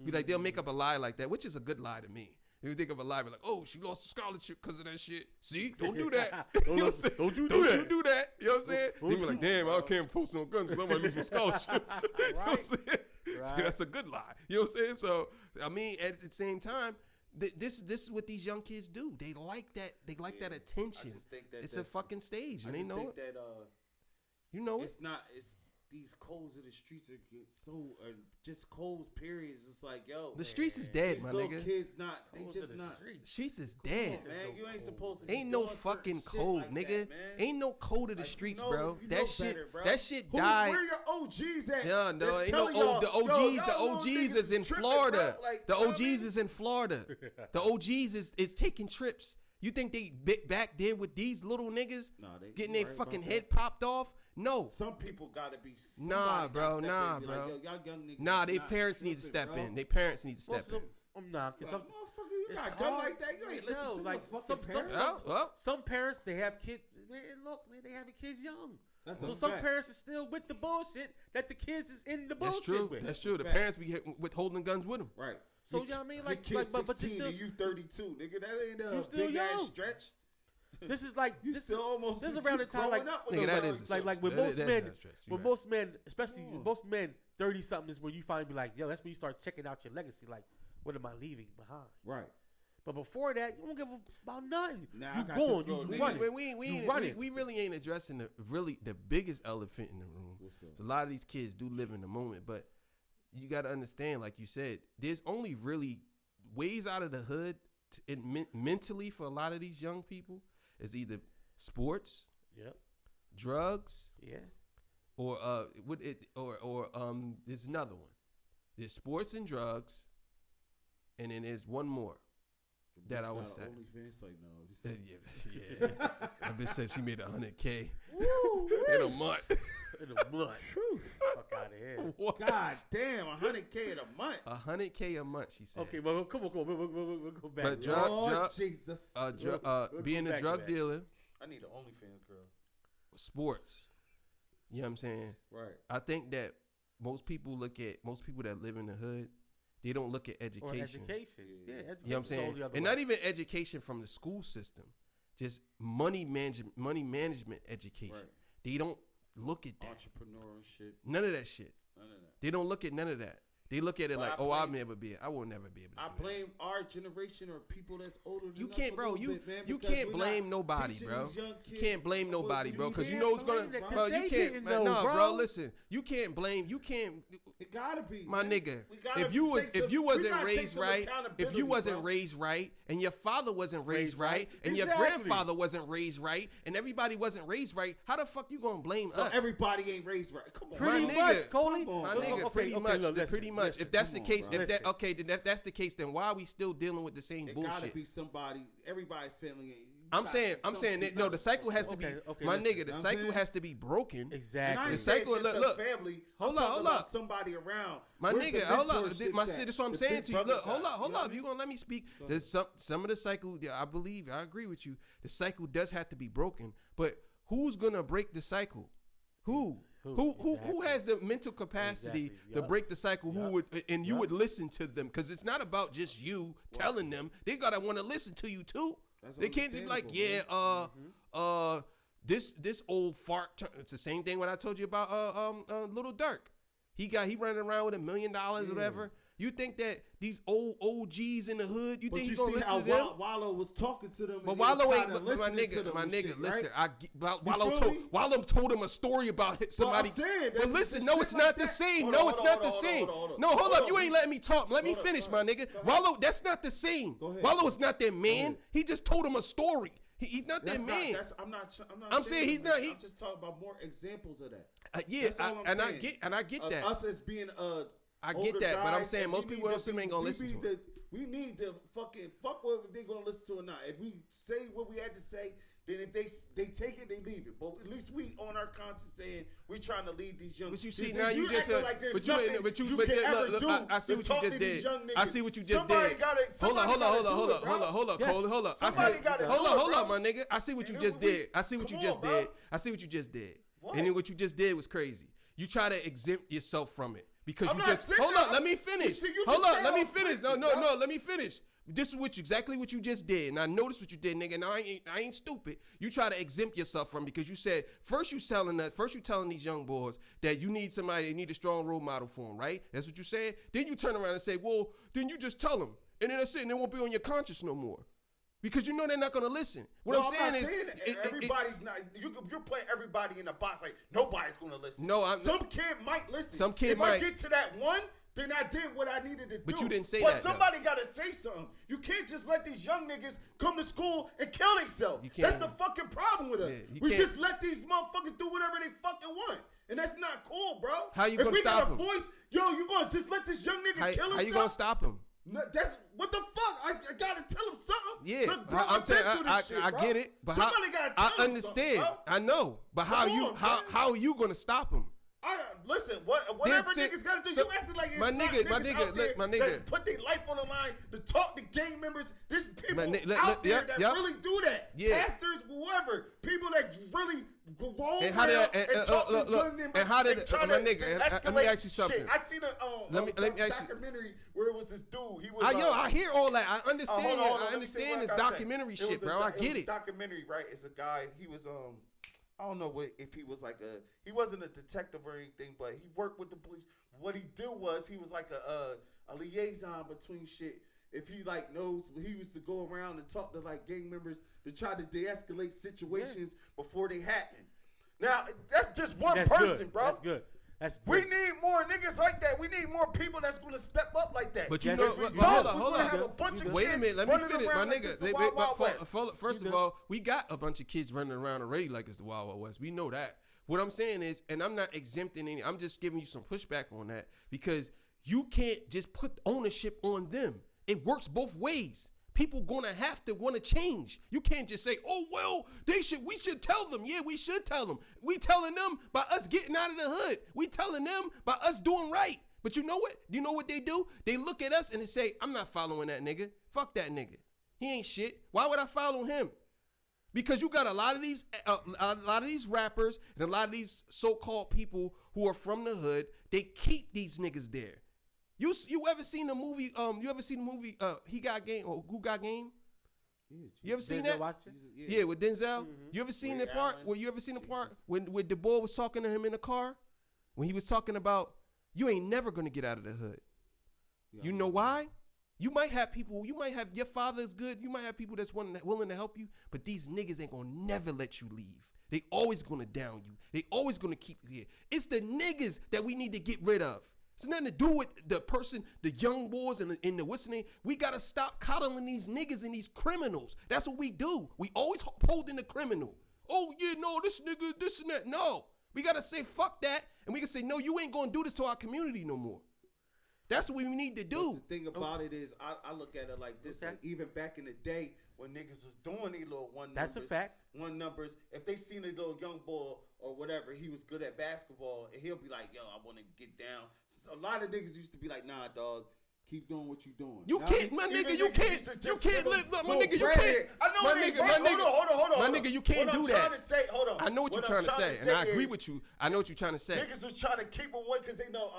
Be like, they'll make up a lie like that, which is a good lie to me. If you think of a lie, be like, oh, she lost a scholarship because of that shit. See, don't do that. You know what I'm saying? Don't you do Don't that. you do that. You know what I'm saying? Don't They be you like, do damn, I can't post no guns because I might lose my scholarship. You know what I'm saying? See, Right. that's a good lie. You know what I'm saying? So, I mean, at the same time, this is what these young kids do. They like that. They like that attention. I just think that It's a that's- fucking stage, I and they just know think it. that You know it. it's not. It's these codes of the streets are so just codes. Periods. It's like yo, The streets is dead, these my little nigga. kids not. They Codes just of the not. streets. Streets is Come dead. on, man, you ain't supposed to. Be Ain't no doing fucking certain shit code, like nigga. that, man. Ain't no code of the Like, you streets, know- bro. you know That shit, better, bro. that shit Who- died. Where your OGs at? Yeah, no, That's ain't no telling y'all, the yo, OGs. y'all The little OGs niggas is in tripping, Florida. bro. Like, The you know what I OGs mean? is in Florida. The OGs is taking trips. You think they back there with these little niggas Nah, they getting you their right fucking about head that. popped off? No. Some people gotta be. Nah, bro, nah, Like, bro. yo, y'all young niggas Nah, is they not parents need to tripping, step bro. in. They parents need to Most step of in. them, nah, 'cause Like, some, motherfucker, you it's got a gun hard. like that? You ain't listen No, to like, your fucking some parents. Well, some parents they have kids. Man, look, man, they having kids young. That's So a some fact. parents are still with the bullshit that the kids is in the that's bullshit true. with. That's true. The fact. parents be withholding guns with them. Right. So, Your- you know what I mean? your Like, kid's but you 16 still- and you 32, nigga. That ain't You a still big ass young. stretch. This is like You this still almost. this is around the time like Nigga, that is like when that- most that's men not stress. You when right. most men, especially Oh. most men 30 something is when you finally be like, yo, that's when you start checking out your legacy. Like, what am I leaving behind? Right. But before that, you don't give about nothing. Nah, I you got going, this little you nigga. running. We You running. really ain't addressing the biggest elephant in the room. What's up? So a lot of these kids do live in the moment, but you got to understand, like you said, there's only really ways out of the hood mentally for a lot of these young people is either sports, Yep. drugs, Yeah. or there's another one. There's sports and drugs, and then there's one more that I would say. OnlyFans site now. Yeah. That bitch said she made $100K in a month. In the mud. Fuck out of here. What? God damn, $100K in a month. $100K a month, she said. Okay, well, come on. We'll go back. But yo. drug- Oh, Jesus. We'll being go a back to drug that. dealer, I need an OnlyFans girl. sports. You know what I'm saying? Right. I think that most people that live in the hood, they don't look at Or education. education. Yeah, education. You know what I'm saying? And not even education from the school system, just money management education. Right. They don't look at that. Entrepreneur and shit. None of that shit. None of that. They don't look at none of that. They look at it But like, I oh, blame- I will never be able to I do that. blame our generation or people that's older than You us can't, a bro. little You bit, man, you because can't we're blame not nobody, teaching bro. these young You kids can't blame what nobody, we bro, because you need. know it's gonna, blame them, bro. 'cause You they can't, getting no, those, bro. bro. Listen, you can't blame. You can't, It gotta be, my man. nigga. We gotta If you was, take some- if you we wasn't gotta take raised some right, if accountability, you wasn't bro. raised right, and your father wasn't raised right, and your Exactly. grandfather wasn't raised right, and everybody wasn't raised right, how the fuck you gonna blame So us? everybody ain't raised right. Come on, Pretty My bro. much, nigga. Coley. Come on, My bro. nigga, Okay, pretty okay, much, look, listen, pretty much. listen, If that's the come on, case, bro. if that okay, then if that's the case, then why are we still dealing with the same It gotta bullshit? be somebody. Everybody's family ain't. I'm saying that no, the cycle has to be, Okay, my listen. nigga, the I'm cycle saying- has to be broken. And I Exactly. ain't The saying cycle- just look, a family. hold I'm up, talking hold about up. somebody around. My Where's the nigga, hold up. mentorship My at? shit, that's what I'm The saying big to you. Look, brother hold side, up, hold you know up. what I You mean? gonna let me speak? Go There's some of the cycle. Yeah, I agree with you. The cycle does have to be broken, but who's gonna break the cycle? Who Exactly. has the mental capacity Exactly. to Yup. break the cycle? Who Yup. would and you Yup. would listen to them? Because it's not about just you telling them. They gotta want to listen to you too. That's They can't just be like, yeah, understandable, this old fart. It's the same thing what I told you about Little Dirk. He running around with $1 million or whatever. You think that these old OGs in the hood? You But think you he gonna see listen how to them? Wallow was talking to them. But and they was Wallow ain't, kinda but my listening to nigga, them my and nigga, shit, listen. right? Wallow told him a story about somebody. I'm saying, But that's- listen, that's no, shit it's like not the that. same. Hold No, on, it's hold not on, the hold on, same. hold on. No, hold Hold up, on. you ain't letting me talk. Let me Hold on, finish, go my ahead. nigga. Go ahead. Wallow, that's not the same. Go ahead. Wallow is not their man. ahead. He just told him a story. He's not their That's not. man. That's, I'm not. I'm saying he's that, not- man. he- I'm just talking about more examples of that. Yeah, That's all I'm I saying. get Of that. Us as being I get older that, but I'm guys, saying and most we people need else ain't gonna listen to it. We need to fucking fuck what they gonna listen to or not. If we say what we had to say, then if they take it, they leave it. But at least we on our conscience saying we're trying to lead these young. But you see these- now you just acting like there's but you nothing but you you but can then, ever look, do I see to what you talk just to these did. young I niggas. see what you just Somebody did. gotta- Hold somebody on, hold gotta on, do hold it, on, bro. hold up, Yes. Cole, hold up. Somebody gotta hold do on, it, hold bro. up, my nigga. I see what you And just we- did. I see what you come just on, bro. did. I see what you just did. What? And then what you just did was crazy. You try to exempt yourself from it because I'm you not just saying hold that. up. Let me You finish. see, you Hold just up. said Let me I'm finish. preaching, No. bro. Let me finish. This is exactly what you just did, and I noticed what you did, nigga. And I ain't stupid. You try to exempt yourself from because you said first you telling these young boys that you need somebody, they need a strong role model for them, right? That's what you said. Then you turn around and say, well, then you just tell them, and then that's it, and it won't be on your conscience no more. Because you know they're not gonna listen. What No, I'm saying not is, that. Everybody's not. You're playing everybody in a box. Like nobody's gonna listen. No, I'm- Some kid might listen. Some kid if might. I get to that one, then I did what I needed to do. But you didn't say But that, though. somebody gotta say something. You can't just let these young niggas come to school and kill themselves. You can't- That's the fucking problem with us. Yeah, you we can't- just let these motherfuckers do whatever they fucking want. And that's not cool, bro. How you if gonna we stop got a 'em? voice, you gonna just let this young nigga kill himself? how you gonna stop him? No, that's what the fuck. I gotta tell him something. Yeah, Look, bro, I'm I've saying been through this shit, I bro. get it, but somebody gotta tell I him understand. something, bro. I know, but how Come you on, man. how are you gonna stop him? Listen, whatever Then- niggas gotta do, so- you acting like it's my not nigga, my niggas nigga, out there look, my that nigga. put their life on the line to talk to gang members. There's people My ni- out there yep, that yep. really do that. Yeah. Pastors, whoever, people that really go And how did around and, and talk look, to look, gun members and how did and try my to nigga? Let me escalate ask you something. shit. I seen Let me ask you- documentary where it was this dude. He was I hear all that. I understand. hold on, I let me say understand what this I gotta say. documentary It shit, was a bro. do- I it get was a it. documentary, right? It's a guy. He was I don't know if he was like he wasn't a detective or anything, but he worked with the police. What he did was he was like a liaison between shit. If he like knows, he used to go around and talk to like gang members to try to de-escalate situations before they happen. Now that's just one That's person, good. bro. That's good. That's good. We need more niggas like that. We need more people that's gonna step up like that. But you Yes, know, you but good. hold we're on, hold gonna on. have a bunch of Wait a kids minute, let me running finish, my around like nigga. it's the Wild Wild West. First You of good. all, we got a bunch of kids running around already like it's the Wild Wild West. We know that. What I'm saying is, and I'm not exempting any, I'm just giving you some pushback on that because you can't just put ownership on them. It works both ways. People gonna have to want to change. You can't just say, "Oh well, we should tell them." Yeah, we should tell them. We telling them by us getting out of the hood. We telling them by us doing right. But you know what? Do you know what they do? They look at us and they say, "I'm not following that nigga. Fuck that nigga. He ain't shit. Why would I follow him?" Because you got a lot of these rappers and a lot of these so-called people who are from the hood. They keep these niggas there. You ever seen the movie? He Got Game or Who Got Game? You ever seen Denzel that? Washington? Yeah, with Denzel. Mm-hmm. You ever seen Ray the part? Allen. Well, you ever seen the part when Du Bois was talking to him in the car? When he was talking about, you ain't never gonna get out of the hood. You know why? You might have people. You might have your father is good. You might have people that's willing to help you. But these niggas ain't gonna never let you leave. They always gonna down you. They always gonna keep you here. It's the niggas that we need to get rid of. It's nothing to do with the person, the young boys and the what's the name. We gotta stop coddling these niggas and these criminals. That's what we do. We always holding the criminal. Oh yeah, no, this nigga, this and that. No, we gotta say fuck that, and we can say no, you ain't gonna do this to our community no more. That's what we need to do. The thing about it is, I look at it like this. Okay. Like even back in the day when niggas was doing these little That's a fact. one numbers. If they seen a little young boy or whatever, he was good at basketball, and he'll be like, "Yo, I want to get down." So a lot of niggas used to be like, "Nah, dog, keep doing what you doing." You Now, can't, my even nigga. You niggas can't. used to You just can't give live, them my little nigga. You bread. can't. I know my it ain't nigga. right. My nigga. Hold on. My nigga, you can't What do I'm that. trying to say, hold on. I know what you're I'm trying to say, and I agree is, with you. I know what you're trying to say. Niggas was trying to keep him away because they know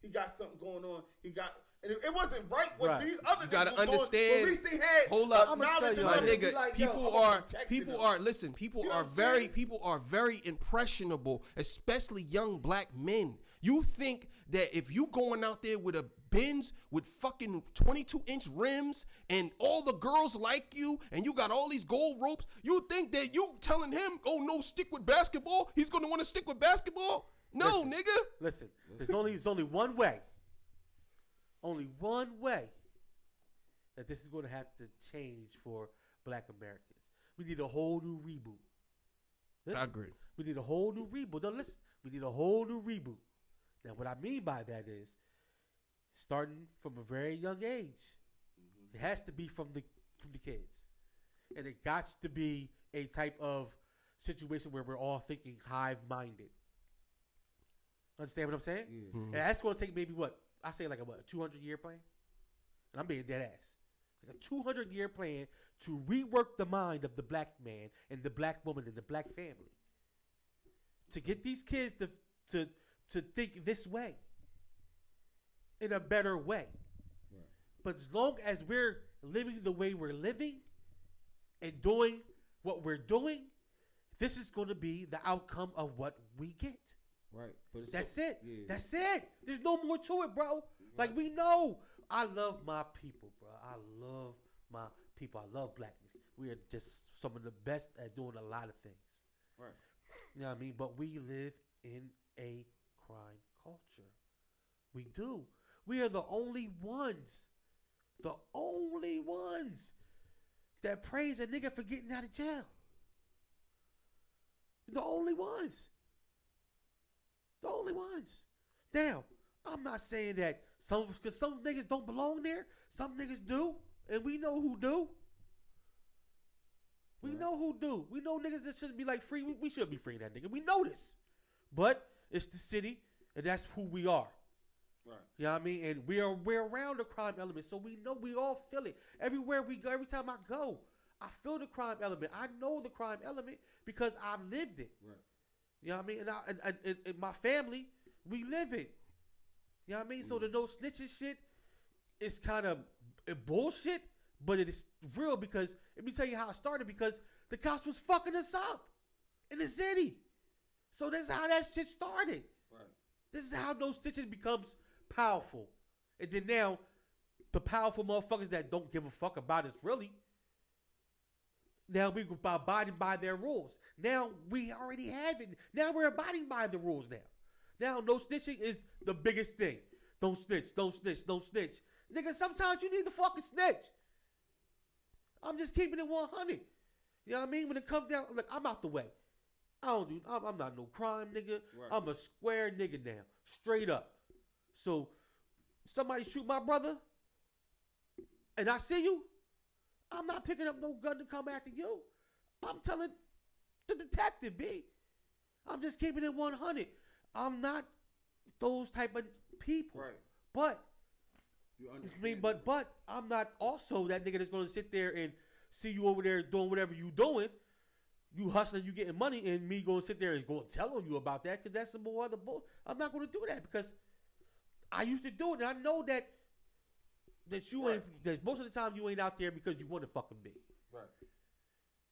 he got something going on. And it wasn't right what Right. these other You niggas gotta was doing. understand. But at least they had Hold up. I'ma knowledge tell you, My enough to be nigga, like, yo, people I'm are protecting them. listen, people You know are what I'm very impressionable, especially young black men. You think that if you going out there with a Benz with fucking 22-inch rims and all the girls like you and you got all these gold ropes, you think that you telling him, "Oh no, stick with basketball." He's going to want to stick with basketball? No, Listen. nigga. Listen, there's only one way. Only one way that this is going to have to change for Black Americans. We need a whole new reboot. Listen, I agree. We need a whole new reboot. No, listen. We need a whole new reboot. Now, what I mean by that is starting from a very young age. It has to be from the kids, and it got to be a type of situation where we're all thinking hive-minded. Understand what I'm saying? Yeah. And that's going to take maybe what I say like a 200-year plan, and I'm being dead ass. Like a 200-year plan to rework the mind of the black man and the black woman and the black family, to get these kids to think this way, in a better way. Right. But as long as we're living the way we're living and doing what we're doing, this is going to be the outcome of what we get. Right. But it's That's so- it. Yeah. That's it. There's no more to it, bro. Like, we know. I love my people, bro. I love my people. I love blackness. We are just some of the best at doing a lot of things. Right. You know what I mean? But we live in a crime culture. We do. We are the only ones that praise a nigga for getting out of jail. The only ones. The only ones. Now, I'm not saying that because some niggas don't belong there. Some niggas do, and we know who do. We know who do. We know niggas that shouldn't be like free. We should be freeing that nigga. We know this. But it's the city, and that's who we are. Right. You know what I mean? And we're around the crime element, so we know we all feel it. Everywhere we go, every time I go, I feel the crime element. I know the crime element because I've lived it. Right. You know what I mean? And my family, we live it. You know what I mean? So the no snitching shit is kind of bullshit, but it is real because let me tell you how it started. Because the cops was fucking us up in the city. So that's how that shit started. Right. This is how no snitching becomes powerful. And then now, the powerful motherfuckers that don't give a fuck about us really, now we go by abiding by their rules. Now we already have it. Now we're abiding by the rules now. Now no snitching is the biggest thing. Don't snitch, don't snitch, don't snitch. Nigga, sometimes you need to fucking snitch. I'm just keeping it 100. You know what I mean? When it comes down, look, I'm out the way. I'm not no crime nigga. Right. I'm a square nigga now. Straight up. So, somebody shoot my brother, and I see you, I'm not picking up no gun to come after you. I'm telling the detective, B. I'm just keeping it 100. I'm not those type of people. Right. But, You I understand? mean, but I'm not also that nigga that's going to sit there and see you over there doing whatever you doing. You hustling, you getting money, and me going to sit there and go tell on you about that because that's some more other bull. I'm not going to do that because I used to do it, and I know that you ain't. That most of the time you ain't out there because you want to fucking be. Right.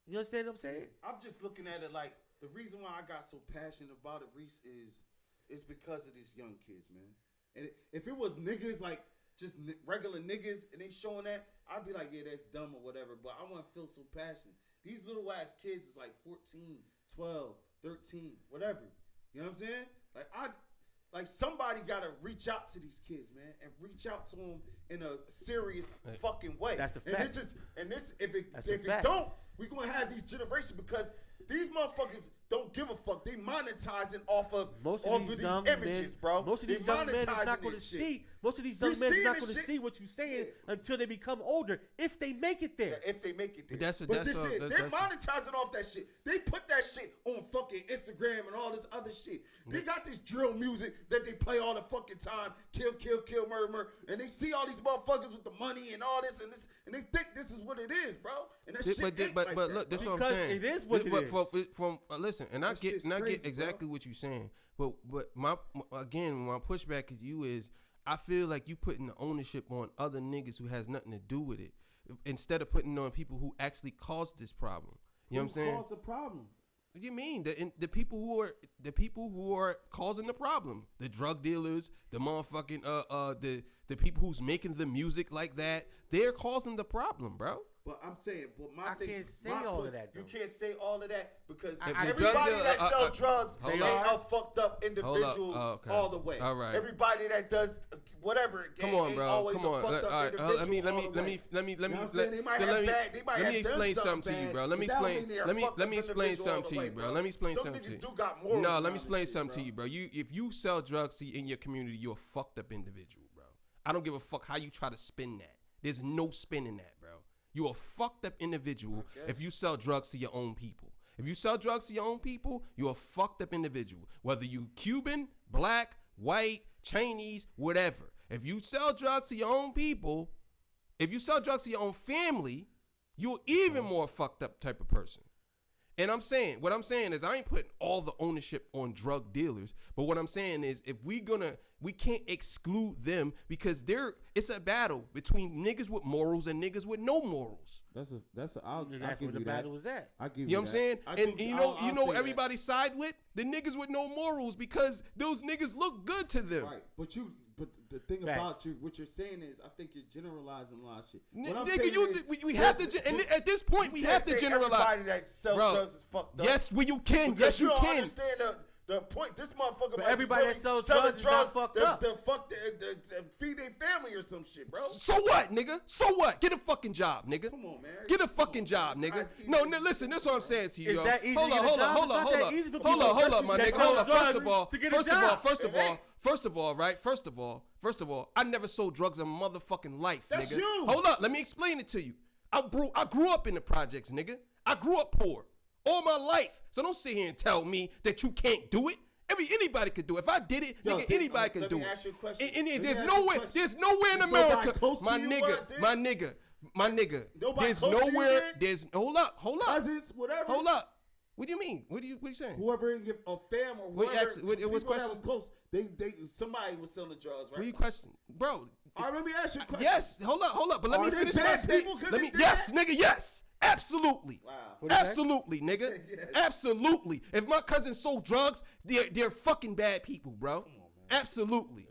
You understand what I'm saying? I'm just looking at it like the reason why I got so passionate about it, Reese, is because of these young kids, man. And if it was niggas like just regular niggas and they showing that, I'd be like, yeah, that's dumb or whatever. But I want to feel so passionate. These little ass kids is like 14, 12, 13, whatever. You know what I'm saying? Like somebody gotta reach out to these kids, man, and reach out to them in a serious fucking way. That's a and fact. If it fact. don't, we gonna have these generations because these motherfuckers don't give a fuck. They monetizing off of these young images, men, bro. Most of They these young men is not monetizing going to this shit. see. Most of these We young men is seeing not this going to shit. see what you're saying Yeah. until they become older, if they make it there. If they make it there. But that's what- but that's this what- it. that's- They're monetizing off that shit. They put that shit on fucking Instagram and all this other shit. They got this drill music that they play all the fucking time. Kill, kill, kill, murder, murder. And they see all these motherfuckers with the money and all this, and they think this is what it is, bro. And that shit ain't But like look, that, this is bro. what I'm Because saying. it is what it is. From listen, and I That get shit's and I crazy, get exactly bro. what you're saying. But my pushback at you is I feel like you putting the ownership on other niggas who has nothing to do with it, instead of putting it on people who actually caused this problem. You know what I'm saying? Who caused the problem? What do you mean? The people who are causing the problem, the drug dealers, the motherfucking the people who's making the music like that, they're causing the problem, bro. But I'm saying, I can't say all of that, You though. can't say all of that because I- everybody drug that dealer- sells drugs, hold they up. are fucked up individual okay. all the way. All right. Everybody that does whatever, Come on, ain't bro. always Come a on. fucked up All right. individual Let me all the way. let me You know what I'm let saying? They might so have let me bad- they might let have me done explain something something to you, bad, bro. Let me but that don't explain. mean they're Let me fucked let me up explain individual all something to the you, way, bro. bro. Let me explain Some something to you. niggas do got morals No, around let me this explain shit, something bro. to you, bro. If you sell drugs in your community, you're a fucked up individual, bro. I don't give a fuck how you try to spin that. There's no spin in that, bro. You're a fucked up individual if you sell drugs to your own people. If you sell drugs to your own people, you're a fucked up individual. Whether you Cuban, black, white, Chinese, whatever. If you sell drugs to your own people, if you sell drugs to your own family, you're even more fucked up type of person. And what I'm saying is I ain't putting all the ownership on drug dealers, but what I'm saying is if we can't exclude them because it's a battle between niggas with morals and niggas with no morals. I'll And that's where the battle was at. I give You know what I'm saying? And you know I'll say everybody side with the niggas with no morals because those niggas look good to them. Right, but the thing Facts. about you, what you're saying is, I think you're generalizing a lot of shit. What I'm Nigga, saying is, we have to, and at this point, we you have can't to say generalize. Everybody that sells Bro, drugs is fucked up. yes, well, you can. Because Yes, you don't can. understand the point. This motherfucker, But might be everybody that really sells selling drugs is not fucked to, up. To fuck to feed their family or some shit, bro. So what, nigga? So what? Get a fucking job, nigga. Come on, man. Get a fucking job, It's nigga. not as easy No, as you listen, think, that's what I'm bro. saying to you, Is yo. that easy to Hold get on, a hold job? on, hold It's on, not hold that on. easy for Hold people, on, my especially nigga. that Hold on. sell First drugs of all, to get a first of all, job. first of all, I never sold drugs in my motherfucking life, That's nigga. you. Hold up, let me explain it to you. I grew up in the projects, nigga. I grew up poor all my life. So don't sit here and tell me that you can't do it. Anybody could do it. If I did it, Yo, nigga, Dick, anybody could let do me it. ask you a question. And Let me there's ask nowhere, you a question. there's nowhere in There's nobody America, close to my you, nigga, what, Dick? my nigga. Nobody There's close to you, nowhere. Dick? There's hold up. Cousins, whatever. Hold up. What do you mean? What are you saying? Whoever a fam or Wait, whoever, it was people that question? was close, somebody was selling drugs, right? What you question, bro? All right, let me ask you a question. Yes, hold up, but let Are me they finish bad my statement. people 'cause Let they me, did yes, that? nigga, yes, absolutely, Wow. What is that? absolutely, nigga, said yes. absolutely. If my cousin sold drugs, they're fucking bad people, bro. Absolutely.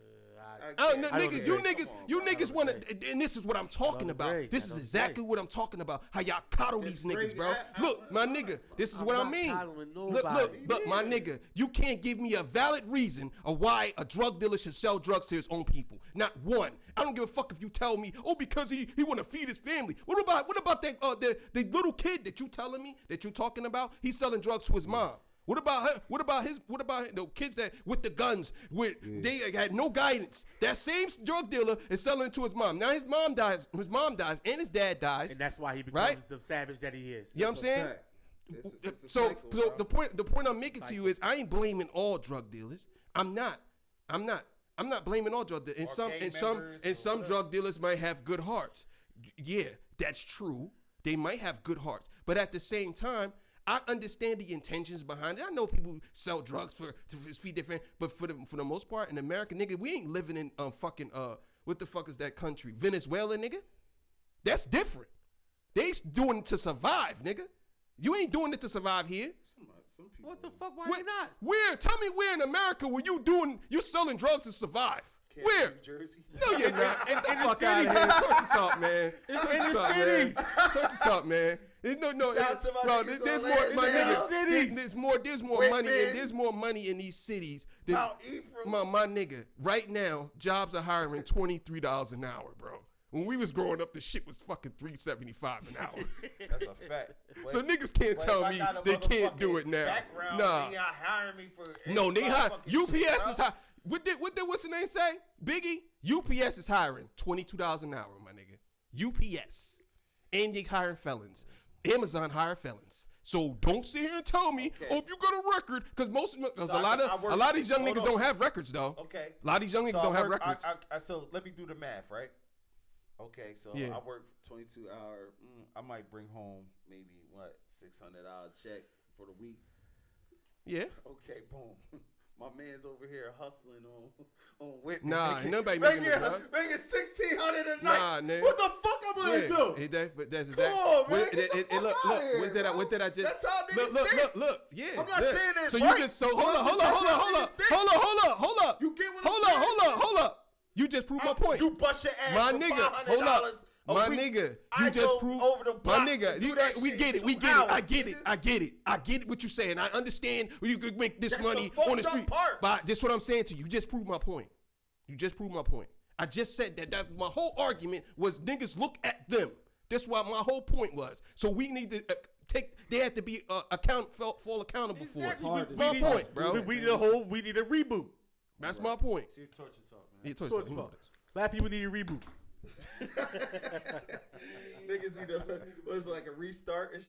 Oh, can't. nigga, you agree. niggas, Come on, you bro. niggas want to, and this is what I'm talking don't about. agree. This I is don't exactly agree. what I'm talking about. How y'all coddle these It's niggas, crazy. bro. Look, my nigga, this is I'm what I not mean. coddling Look, nobody. my nigga, you can't give me a valid reason of why a drug dealer should sell drugs to his own people. Not one. I don't give a fuck if you tell me, oh, because he want to feed his family. What about that the little kid that you telling me that you talking about? He's selling drugs to his mom. What about her? What about the kids that with the guns? They had no guidance. That same drug dealer is selling it to his mom. Now his mom dies, and his dad dies. And that's why he becomes Right? the savage that he is. You know what I'm saying? Fact. It's a So, cycle, so bro. the point I'm making to you is I ain't blaming all drug dealers. I'm not blaming all drug dealers. And some drug dealers might have good hearts. Yeah, that's true. They might have good hearts, but at the same time, I understand the intentions behind it. I know people sell drugs to feed their family, but for the most part, in America, nigga, we ain't living in fucking what the fuck is that country? Venezuela, nigga. That's different. They doing it to survive, nigga. You ain't doing it to survive here. Some people. What the fuck? Why you not? Where? Tell me where in America were you selling drugs to survive? Where? New Jersey. No, you're not. Get the fuck out of cities. here. Talk to talk, man. Talk in to the talk, man. cities. Talk to talk, man. No. Shout out to my Bro, niggas there's on more, that. my In the niggas. cities. There's more Wait, money, man. and there's more money in these cities than Mount Ephraim. my nigga. Right now, jobs are hiring $23 an hour, bro. When we was growing up, the shit was fucking $3.75 an hour. That's a fact. But- So niggas can't but tell if I me got a they can't do motherfucking it now. Background, Nah. they not hiring me for No, they any hire. motherfucking UPS shit, is bro. high. What did what's the name say? Biggie. UPS is hiring $22 an hour, my nigga. UPS, and they hiring felons. Amazon hire felons. So don't sit here and tell me, Okay. oh, if you got a record, because So a lot of these young hold niggas on. don't have records though. Okay. A lot of these young niggas don't have records. So let me do the math, right? Okay, so Yeah. I work 22 hour. I might bring home maybe $600 check for the week. Yeah. Okay, boom. My man's over here hustling on Whitman. Nah, making- nobody making no drugs. Making $1,600 a Nah, night. nigga. What the fuck I'm gonna do? But that's Come exactly. on, man. Get the fuck Look, outta here, what did I just? That's how niggas look. Yeah. I'm not look. saying this So right, you just but hold I'm up. just saying how niggas think. Hold up. You get what I'm saying? Hold up. You just proved my point. You bust your ass My for nigga, $500 hold up. a My week. nigga, I you just go proved. over the My block nigga, and do you that we shit get it. in We 2 get it. I hours, get it. nigga. I get it. I get what you're saying. I understand you could make this That's the money fucked on the up street. part. But this what I'm saying to you. You just proved my point. I just said that my whole argument was niggas look at them. That's what my whole point was. So we need to they have to be fall accountable for it. hard That's to my do. point, bro. We need a reboot. That's my point. It's your torture talk, man. Yeah, Torture talk. Black people need a reboot. Niggas need a, what's it, like a restart and